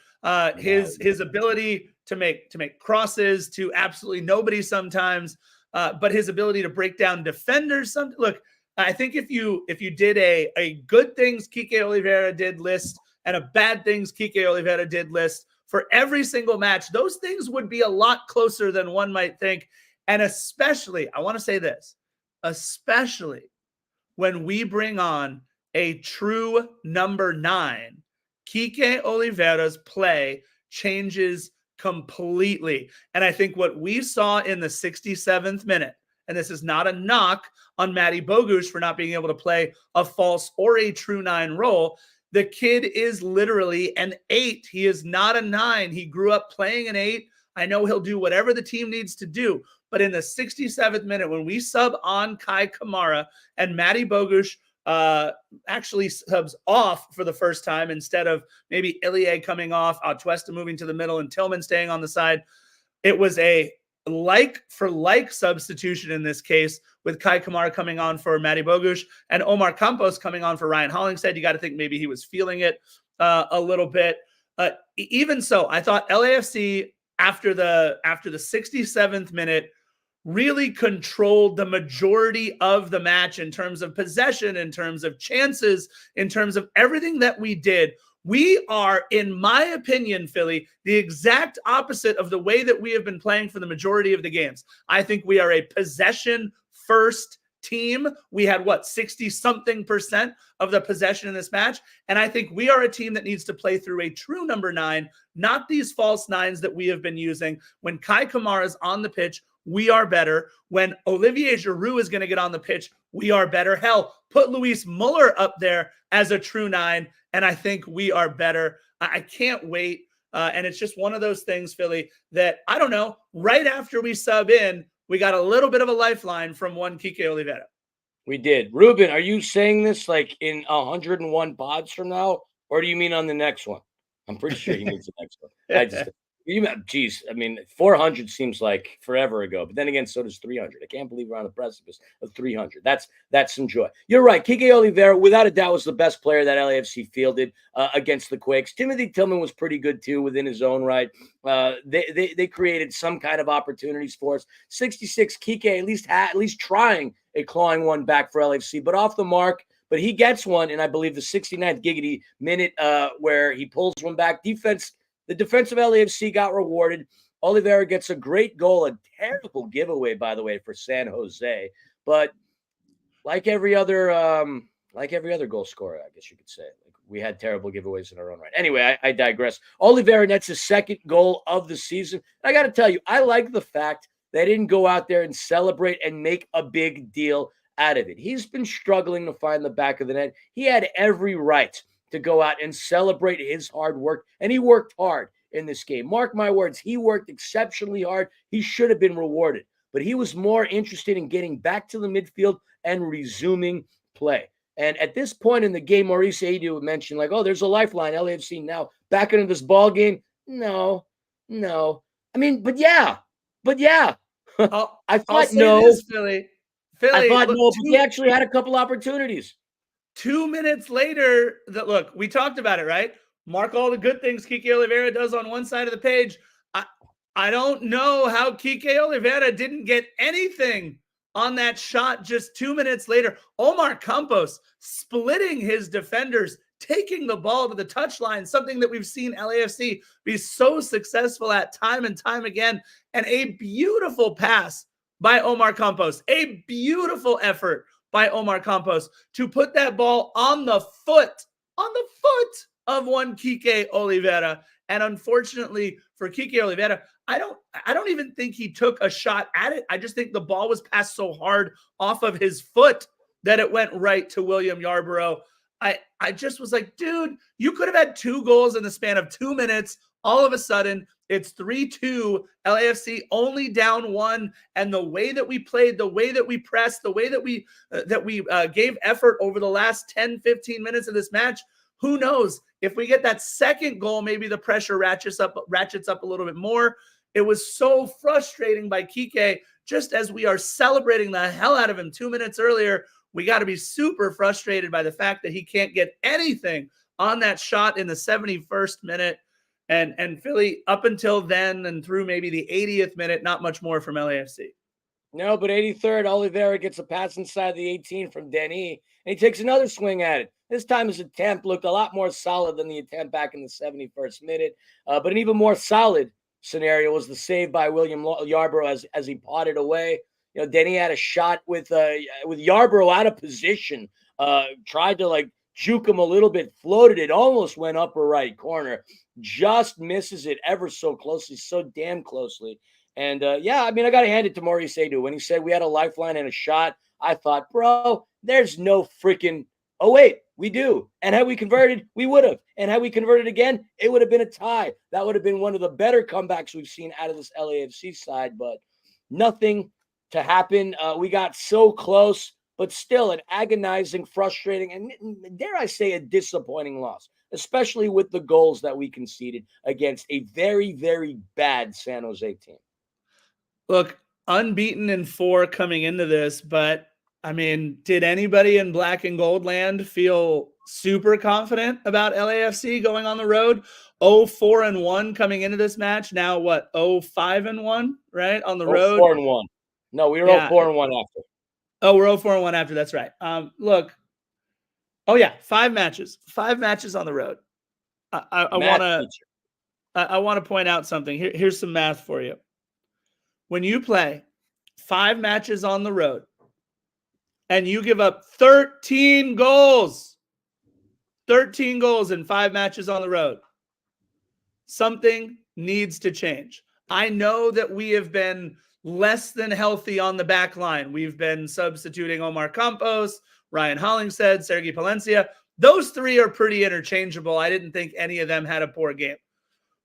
Speaker 1: His ability to make crosses to absolutely nobody sometimes, but his ability to break down defenders. Look, I think if you did a good things Kike Oliveira did list and a bad things Kike Oliveira did list for every single match, those things would be a lot closer than one might think. And especially, I want to say this, especially when we bring on a true number 9, Kike Oliveira's play changes completely. And I think what we saw in the 67th minute, and this is not a knock on Matty Bogusz for not being able to play a false or a true 9 role. The kid is literally an 8. He is not a 9. He grew up playing an 8. I know he'll do whatever the team needs to do. But in the 67th minute, when we sub on Kai Kamara and Matty Bogusz actually subs off for the first time instead of maybe Ilie coming off, Atuesta moving to the middle, and Tillman staying on the side, it was a like-for-like substitution in this case, with Kai Kamara coming on for Matty Bogusz and Omar Campos coming on for Ryan Hollingshead. You got to think maybe he was feeling it a little bit. Even so, I thought LAFC after the 67th minute really controlled the majority of the match in terms of possession, in terms of chances, in terms of everything that we did We are, in my opinion, Philly, the exact opposite of the way that we have been playing for the majority of the games. I think we are a possession first team. We had 60 something percent of the possession in this match. And I think we are a team that needs to play through a true number 9, not these false 9s that we have been using. When Kai Kamara is on the pitch, we are better. When Olivier Giroud is going to get on the pitch, we are better. Hell, put Luis Muller up there as a true 9, and I think we are better. I can't wait. And it's just one of those things, Philly, that I don't know. Right after we sub in, we got a little bit of a lifeline from one Kike Oliveira.
Speaker 2: We did. Ruben, are you saying this like in 101 pods from now, or do you mean on the next one? I'm pretty sure he means the next one. Geez, I mean, 400 seems like forever ago, but then again, so does 300. I can't believe we're on the precipice of 300. That's some joy. You're right. Kike Oliveira, without a doubt, was the best player that LAFC fielded against the Quakes. Timothy Tillman was pretty good too within his own right. They created some kind of opportunities for us. 66, Kike at least trying a clawing one back for LAFC, but off the mark. But he gets one, and I believe the 69th giggity minute where he pulls one back. The defensive LAFC got rewarded. Oliveira gets a great goal, a terrible giveaway, by the way, for San Jose. But like every other goal scorer, I guess you could say, we had terrible giveaways in our own right. Anyway, I digress. Oliveira nets his second goal of the season. I got to tell you, I like the fact they didn't go out there and celebrate and make a big deal out of it. He's been struggling to find the back of the net. He had every right to go out and celebrate his hard work, and he worked hard in this game. Mark my words, he worked exceptionally hard. He should have been rewarded, but he was more interested in getting back to the midfield and resuming play. And at this point in the game, Maurice Edu mentioned, there's a lifeline, LAFC now back into this ball game. No. I mean, but yeah. I thought no.
Speaker 1: This, Philly,
Speaker 2: I thought no, but they actually had a couple opportunities.
Speaker 1: 2 minutes later, we talked about it, right? Mark all the good things Kike Oliveira does on one side of the page. I don't know how Kike Oliveira didn't get anything on that shot just 2 minutes later. Omar Campos splitting his defenders, taking the ball to the touchline, something that we've seen LAFC be so successful at time and time again, and a beautiful pass by Omar Campos, a beautiful effort by Omar Campos to put that ball on the foot of one Kike Oliveira. And unfortunately for Kike Oliveira, I don't even think he took a shot at it. I just think the ball was passed so hard off of his foot that it went right to William Yarborough. I just was like, dude, you could have had 2 goals in the span of 2 minutes. All of a sudden, it's 3-2, LAFC only down 1, and the way that we played, the way that we pressed, the way that we gave effort over the last 10, 15 minutes of this match, who knows? If we get that second goal, maybe the pressure ratchets up a little bit more. It was so frustrating by Kike, just as we are celebrating the hell out of him 2 minutes earlier. We got to be super frustrated by the fact that he can't get anything on that shot in the 71st minute. And Philly, up until then and through maybe the 80th minute, not much more from LAFC.
Speaker 2: No, but 83rd, Oliveira gets a pass inside the 18 from Denis, and he takes another swing at it. This time his attempt looked a lot more solid than the attempt back in the 71st minute. But an even more solid scenario was the save by William Yarborough as he potted away. Denis had a shot with Yarborough out of position, tried to juke him a little bit, floated it, almost went upper right corner, just misses it ever so closely, so damn closely. And I got to hand it to Maurice Edu. When he said we had a lifeline and a shot, I thought, bro, there's no freaking, oh wait, we do. And had we converted, we would have. And had we converted again, it would have been a tie. That would have been one of the better comebacks we've seen out of this LAFC side, but nothing to happen. We got so close, but still an agonizing, frustrating, and dare I say a disappointing loss, especially with the goals that we conceded against a very, very bad San Jose team.
Speaker 1: Look, unbeaten in 4 coming into this, but I mean, did anybody in black and gold land feel super confident about LAFC going on the road? 0-4-1 coming into this match. Now what? 0-5-1, right? On the road.
Speaker 2: 0-4-1. No, we were 0-4-1 after.
Speaker 1: Oh, we're 0-4-1 after. That's right. Look. Oh yeah, 5 matches. 5 matches on the road. I want to point out something. Here's some math for you. When you play 5 matches on the road and you give up 13 goals in 5 matches on the road, something needs to change. I know that we have been less than healthy on the back line. We've been substituting Omar Campos, Ryan Hollingshead, Sergei Palencia. Those 3 are pretty interchangeable. I didn't think any of them had a poor game.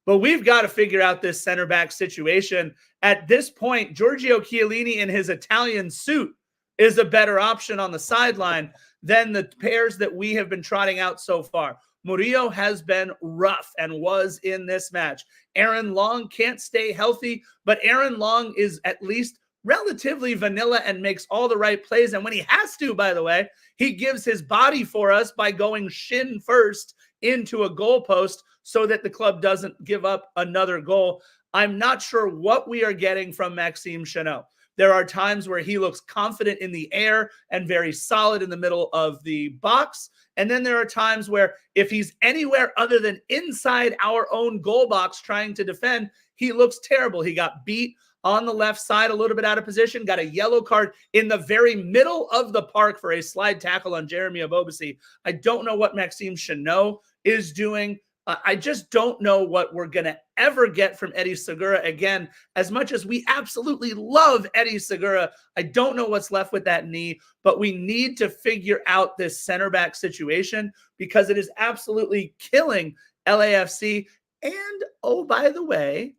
Speaker 1: But we've got to figure out this center back situation. At this point, Giorgio Chiellini in his Italian suit is a better option on the sideline than the pairs that we have been trotting out so far. Murillo has been rough and was in this match. Aaron Long can't stay healthy, but Aaron Long is at least relatively vanilla and makes all the right plays. And when he has to, by the way, he gives his body for us by going shin first into a goalpost so that the club doesn't give up another goal. I'm not sure what we are getting from Maxime Chanot. There are times where he looks confident in the air and very solid in the middle of the box. And then there are times where if he's anywhere other than inside our own goal box trying to defend, he looks terrible. He got beat on the left side, a little bit out of position, got a yellow card in the very middle of the park for a slide tackle on Jeremy Abobasi. I don't know what Maxime Chanot is doing. I just don't know what we're going to ever get from Eddie Segura again. As much as we absolutely love Eddie Segura, I don't know what's left with that knee, but we need to figure out this center back situation because it is absolutely killing LAFC. And, oh, by the way,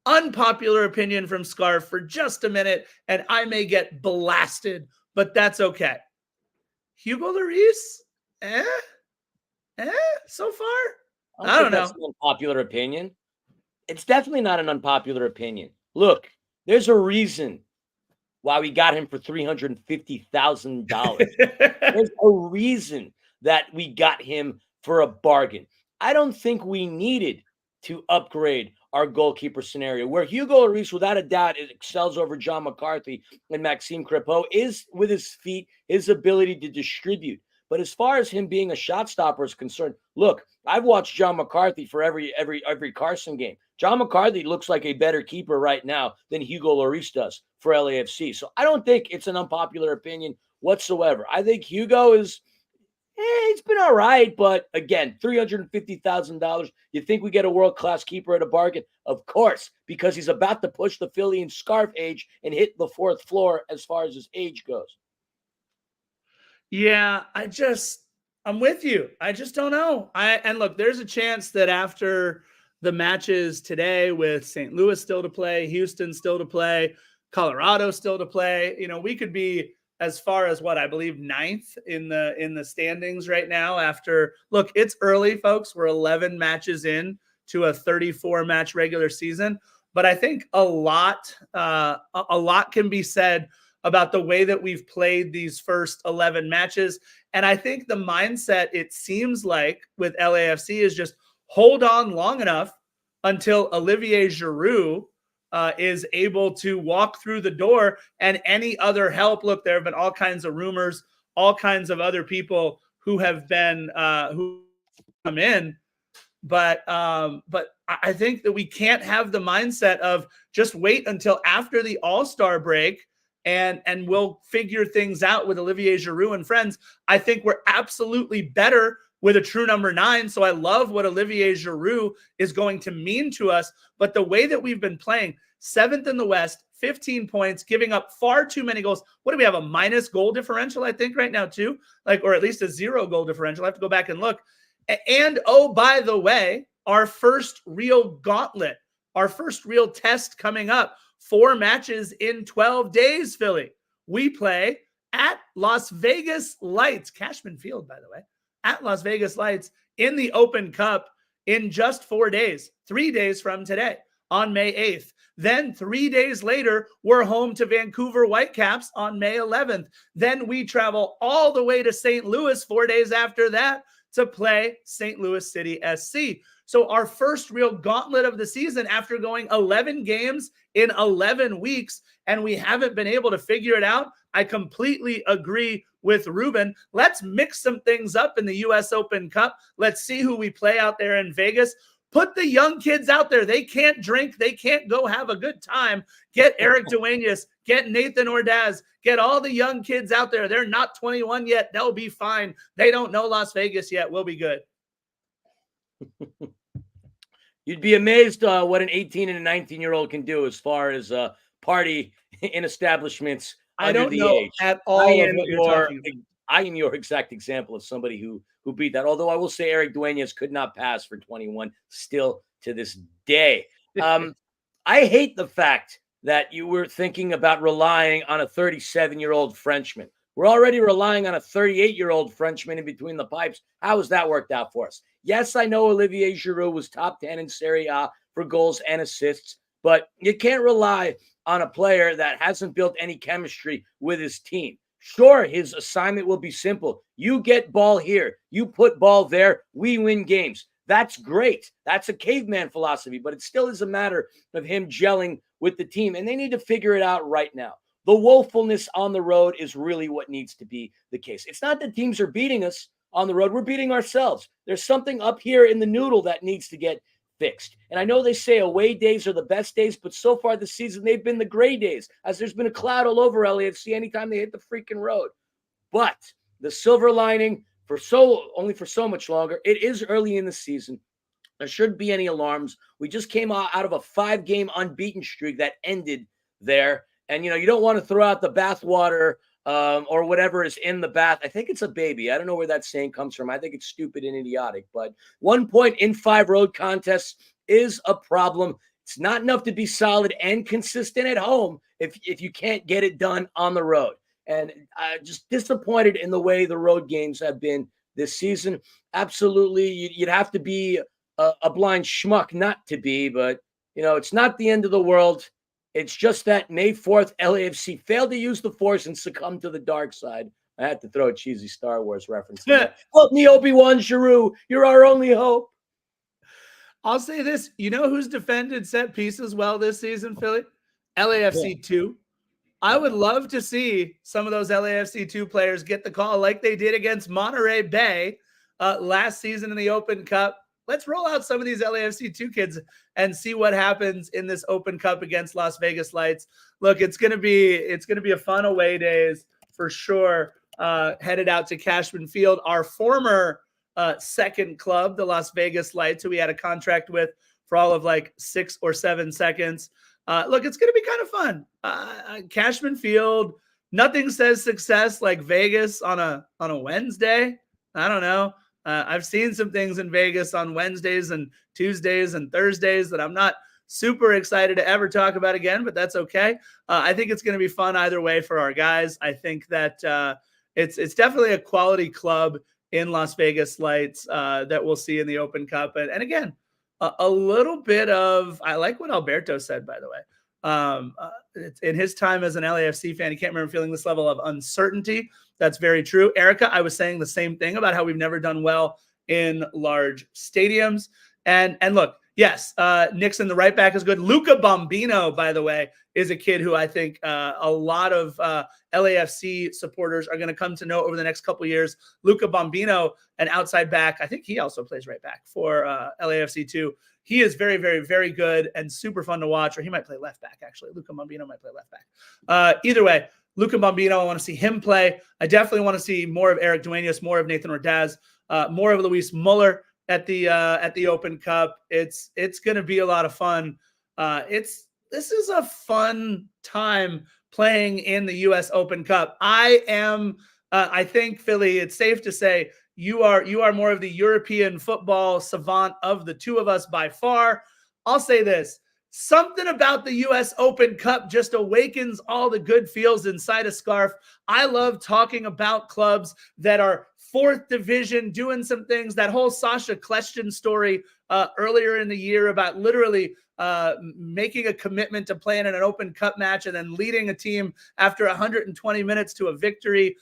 Speaker 1: unpopular opinion from Scarf for just a minute, and I may get blasted, but that's okay. Hugo Lloris? So far? I don't know.
Speaker 2: That's an unpopular opinion. It's definitely not an unpopular opinion. Look, there's a reason why we got him for $350,000. There's a reason that we got him for a bargain. I don't think we needed to upgrade our goalkeeper scenario. Where Hugo Lloris, without a doubt, excels over John McCarthy and Maxime Crepeau is with his feet, his ability to distribute. But as far as him being a shot stopper is concerned, look, I've watched John McCarthy for every Carson game. John McCarthy looks like a better keeper right now than Hugo Lloris does for LAFC. So I don't think it's an unpopular opinion whatsoever. I think Hugo is, he's been all right. But again, $350,000. You think we get a world-class keeper at a bargain? Of course, because he's about to push the Philly and Scarf age and hit the 4th floor as far as his age goes.
Speaker 1: Yeah, I'm with you. I just don't know. And look, there's a chance that after the matches today with St. Louis still to play, Houston still to play, Colorado still to play, we could be as far as what I believe 9th in the standings right now after, look, it's early, folks. We're 11 matches in to a 34 match regular season, but I think a lot can be said about the way that we've played these first 11 matches. And I think the mindset, it seems like, with LAFC is just hold on long enough until Olivier Giroud is able to walk through the door and any other help. Look, there have been all kinds of rumors, all kinds of other people who have been who come in. But I think that we can't have the mindset of just wait until after the All-Star break and we'll figure things out with Olivier Giroud and friends. I think we're absolutely better with a true number 9. So I love what Olivier Giroud is going to mean to us. But the way that we've been playing, 7th in the West, 15 points, giving up far too many goals. What do we have? A minus goal differential, I think, right now, too? Or at least a 0 goal differential. I have to go back and look. And, oh, by the way, our first real gauntlet, our first real test coming up. 4 matches in 12 days, Philly. We play at Las Vegas Lights, Cashman Field, by the way, at Las Vegas Lights in the Open Cup in just 4 days, 3 days from today on May 8th. Then 3 days later, we're home to Vancouver Whitecaps on May 11th. Then we travel all the way to St. Louis 4 days after that to play St. Louis City SC. So our first real gauntlet of the season after going 11 games in 11 weeks, and we haven't been able to figure it out. I completely agree with Ruben. Let's mix some things up in the U.S. Open Cup. Let's see who we play out there in Vegas. Put the young kids out there. They can't drink. They can't go have a good time. Get Eric Duenas. Get Nathan Ordaz. Get all the young kids out there. They're not 21 yet. They'll be fine. They don't know Las Vegas yet. We'll be good.
Speaker 2: You'd be amazed what an 18 and a 19-year-old can do as far as party in establishments.
Speaker 1: I don't know age. At all of what you're talking about.
Speaker 2: I am your exact example of somebody who beat that. Although I will say Eric Duenas could not pass for 21 still to this day. I hate the fact that you were thinking about relying on a 37-year-old Frenchman. We're already relying on a 38-year-old Frenchman in between the pipes. How has that worked out for us? Yes, I know Olivier Giroud was top 10 in Serie A for goals and assists, but you can't rely on a player that hasn't built any chemistry with his team. Sure, his assignment will be simple. You get ball here. You put ball there. We win games. That's great. That's a caveman philosophy, but it still is a matter of him gelling with the team, and they need to figure it out right now. The woefulness on the road is really what needs to be the case. It's not that teams are beating us on the road. We're beating ourselves. There's something up here in the noodle that needs to get fixed. And I know they say away days are the best days, but so far this season, they've been the gray days, as there's been a cloud all over LAFC anytime they hit the freaking road. But the silver lining only for so much longer, it is early in the season. There shouldn't be any alarms. We just came out of a 5-game unbeaten streak that ended there. And, you don't want to throw out the bathwater or whatever is in the bath. I think it's a baby. I don't know where that saying comes from. I think it's stupid and idiotic. But 1 point in 5 road contests is a problem. It's not enough to be solid and consistent at home if you can't get it done on the road. And just disappointed in the way the road games have been this season. Absolutely, you'd have to be a blind schmuck not to be. But, it's not the end of the world. It's just that May 4th, LAFC failed to use the Force and succumbed to the dark side. I had to throw a cheesy Star Wars reference. Help me, Obi-Wan Giroud. You're our only hope.
Speaker 1: I'll say this. You know who's defended set pieces well this season, Philly? LAFC 2. I would love to see some of those LAFC 2 players get the call like they did against Monterey Bay last season in the Open Cup. Let's roll out some of these LAFC 2 kids and see what happens in this Open Cup against Las Vegas Lights. Look, it's gonna be a fun away days for sure. Headed out to Cashman Field, our former second club, the Las Vegas Lights, who we had a contract with for all of like 6 or 7 seconds. Look, it's gonna be kind of fun. Cashman Field. Nothing says success like Vegas on a Wednesday. I don't know. I've seen some things in Vegas on Wednesdays and Tuesdays and Thursdays that I'm not super excited to ever talk about again, but that's okay. I think it's going to be fun either way for our guys. I think that it's definitely a quality club in Las Vegas Lights that we'll see in the Open Cup. And again, a little bit of, I like what Alberto said, by the way. In his time as an LAFC fan, he can't remember feeling this level of uncertainty. That's very true. Erica, I was saying the same thing about how we've never done well in large stadiums. And look, yes, Nixon, the right back, is good. Luca Bombino, by the way, is a kid who I think a lot of LAFC supporters are going to come to know over the next couple of years. Luca Bombino, an outside back. I think he also plays right back for LAFC too. He is very, very, very good and super fun to watch. Or he might play left back, actually. Luca Bombino might play left back. Either way, Luca Bombino, I want to see him play. I definitely want to see more of Eric Duenas, more of Nathan Ordaz, more of Luis Muller at the Open Cup. It's going to be a lot of fun. This is a fun time playing in the U.S. Open Cup. I think, Philly, it's safe to say you are more of the European football savant of the two of us by far. I'll say this. Something about the U.S. Open Cup just awakens all the good feels inside a scarf. I love talking about clubs that are 4th division, doing some things. That whole Sasha Kljestan story earlier in the year about literally making a commitment to playing in an Open Cup match and then leading a team after 120 minutes to a victory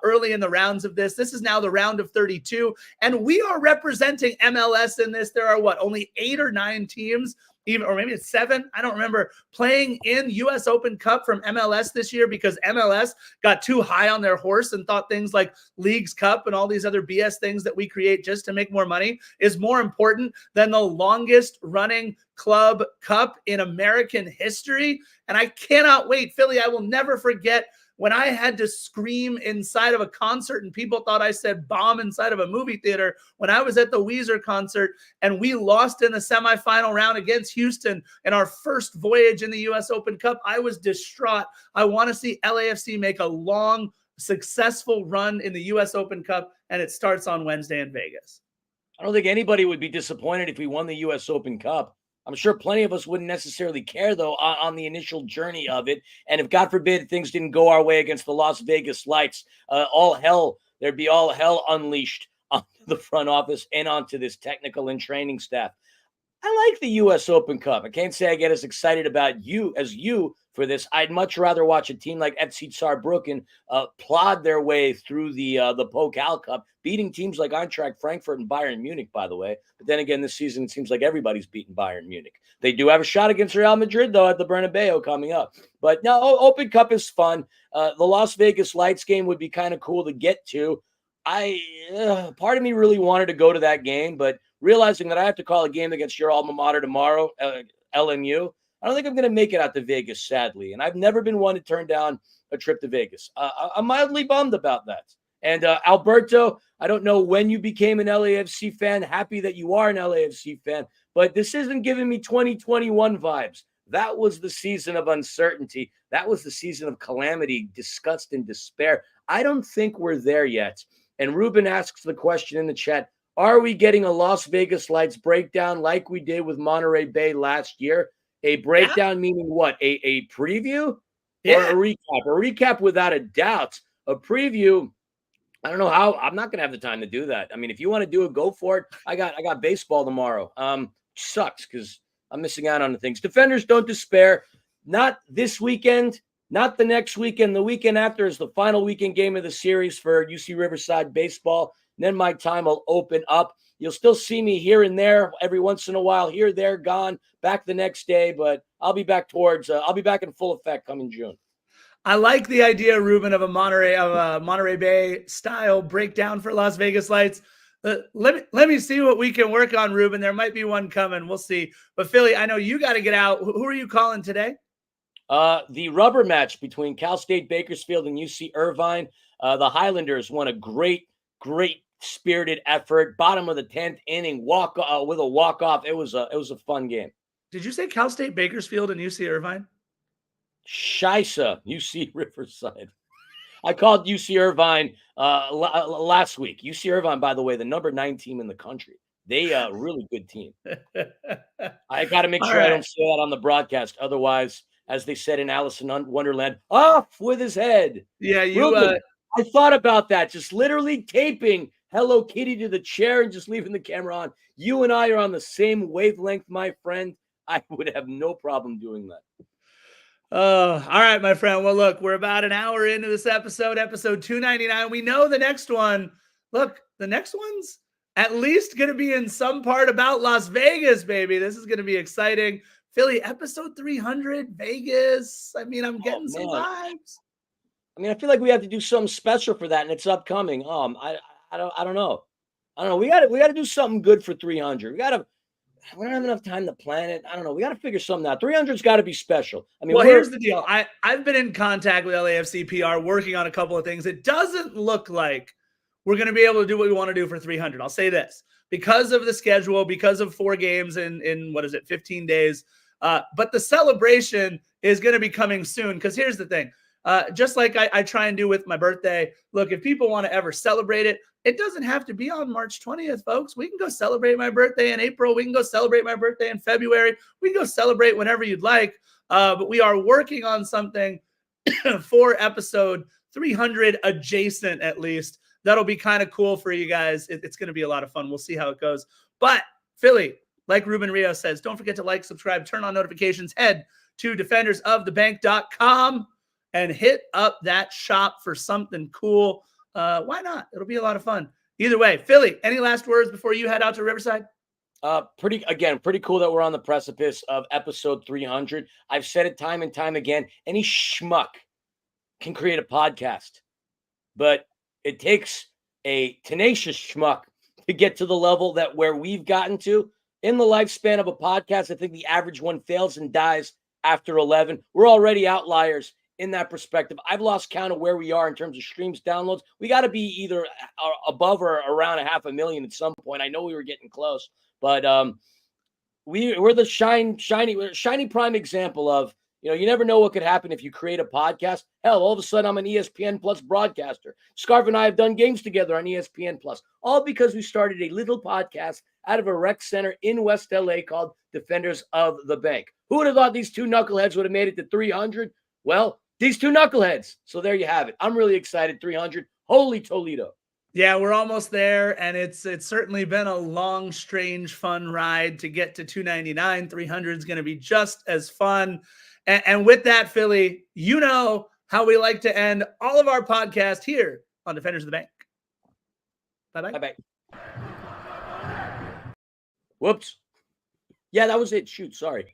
Speaker 1: early in the rounds of this. This is now the round of 32, and we are representing MLS in this. There are only 8 or 9 teams, even, or maybe it's 7, I don't remember, playing in US Open Cup from MLS this year because MLS got too high on their horse and thought things like Leagues Cup and all these other BS things that we create just to make more money is more important than the longest running club cup in American history. And I cannot wait. Philly, I will never forget when I had to scream inside of a concert and people thought I said bomb inside of a movie theater when I was at the Weezer concert and we lost in the semifinal round against Houston in our first voyage in the US Open Cup. I was distraught. I want to see LAFC make a long, successful run in the US Open Cup, and it starts on Wednesday in Vegas.
Speaker 2: I don't think anybody would be disappointed if we won the US Open Cup. I'm sure plenty of us wouldn't necessarily care, though, on the initial journey of it. And if, God forbid, things didn't go our way against the Las Vegas Lights, there'd be all hell unleashed onto the front office and onto this technical and training staff. I like the U.S. Open Cup. I can't say I get as excited about you as you for this. I'd much rather watch a team like FC Saarbrücken plod their way through the Pokal Cup, beating teams like Eintracht Frankfurt and Bayern Munich, by the way. But then again, this season, it seems like everybody's beaten Bayern Munich. They do have a shot against Real Madrid, though, at the Bernabeu coming up. But no, Open Cup is fun. The Las Vegas Lights game would be kind of cool to get to. Part of me really wanted to go to that game, but realizing that I have to call a game against your alma mater tomorrow, LMU, I don't think I'm going to make it out to Vegas, sadly. And I've never been one to turn down a trip to Vegas. I'm mildly bummed about that. And Alberto, I don't know when you became an LAFC fan. Happy that you are an LAFC fan. But this isn't giving me 2021 vibes. That was the season of uncertainty. That was the season of calamity, disgust, and despair. I don't think we're there yet. And Ruben asks the question in the chat, are we getting a Las Vegas Lights breakdown like we did with Monterey Bay last year? A breakdown meaning what? A preview? Or a recap? A recap without a doubt. A preview, I don't know how. I'm not going to have the time to do that. I mean, if you want to do it, go for it. I got baseball tomorrow. Sucks because I'm missing out on the things. Defenders, don't despair. Not this weekend, not the next weekend. The weekend after is the final weekend game of the series for UC Riverside baseball. And then my time will open up. You'll still see me here and there every once in a while, here, there, gone, back the next day. But I'll be back I'll be back in full effect coming June.
Speaker 1: I like the idea, Ruben, of a Monterey Bay style breakdown for Las Vegas Lights. Let me see what we can work on, Ruben. There might be one coming. We'll see. But Philly, I know you got to get out. Who are you calling today?
Speaker 2: The rubber match between Cal State Bakersfield and UC Irvine. The Highlanders won a great spirited effort. Bottom of the 10th inning, with a walk-off. It was a fun game.
Speaker 1: Did you say Cal State Bakersfield and UC Irvine?
Speaker 2: Shisa, UC Riverside. I called UC Irvine last week. UC Irvine, by the way, the number 9 team in the country. They a really good team. I got to make sure I don't say that on the broadcast. Otherwise, as they said in Alice in Wonderland, off with his head.
Speaker 1: Yeah,
Speaker 2: Ruben, I thought about that. Just literally taping Hello Kitty to the chair and just leaving the camera on. You and I are on the same wavelength, my friend. I would have no problem doing that.
Speaker 1: Oh, all right, my friend. Well, look, we're about an hour into this episode 299. We know the next one. Look, the next one's at least going to be in some part about Las Vegas, baby. This is going to be exciting. Philly, episode 300, Vegas. I mean, I'm getting some vibes.
Speaker 2: I mean, I feel like we have to do something special for that, and it's upcoming. I don't know. We got to do something good for 300. We don't have enough time to plan it. I don't know. We got to figure something out. 300's got to be special. I mean,
Speaker 1: well, here's the deal. I've been in contact with LAFC PR, working on a couple of things. It doesn't look like we're going to be able to do what we want to do for 300. I'll say this because of the schedule, because of 4 games in 15 days. But the celebration is going to be coming soon. Because here's the thing. Just like I try and do with my birthday. Look, if people want to ever celebrate it, it doesn't have to be on March 20th, folks. We can go celebrate my birthday in April. We can go celebrate my birthday in February. We can go celebrate whenever you'd like. But we are working on something for episode 300 adjacent, at least. That'll be kind of cool for you guys. It's going to be a lot of fun. We'll see how it goes. But Philly, Like Ruben Rio says, don't forget to like, subscribe, turn on notifications, head to defendersofthebank.com and hit up that shop for something cool. Why not? It'll be a lot of fun. Either way, Philly, any last words before you head out to Riverside?
Speaker 2: Pretty cool that we're on the precipice of episode 300. I've said it time and time again. Any schmuck can create a podcast, but it takes a tenacious schmuck to get to the level that where we've gotten to in the lifespan of a podcast. I think the average one fails and dies after 11. We're already outliers in that perspective. I've lost count of where we are in terms of streams, downloads. We got to be either above or around 500,000 at some point. I know we were getting close, but we're the shiny prime example of, you never know what could happen if you create a podcast. Hell, all of a sudden I'm an ESPN Plus broadcaster. Scarf and I have done games together on ESPN Plus, all because we started a little podcast out of a rec center in West LA called Defenders of the Bank. Who would have thought these two knuckleheads would have made it to 300? Well, these two knuckleheads. So there you have it. I'm really excited. 300. Holy Toledo.
Speaker 1: Yeah, we're almost there, and it's certainly been a long, strange, fun ride to get to 299. 300 is going to be just as fun. And with that, Philly, you know how we like to end all of our podcasts here on Defenders of the Bank. Bye-bye.
Speaker 2: Bye-bye. Whoops. Yeah, that was it. Shoot, sorry.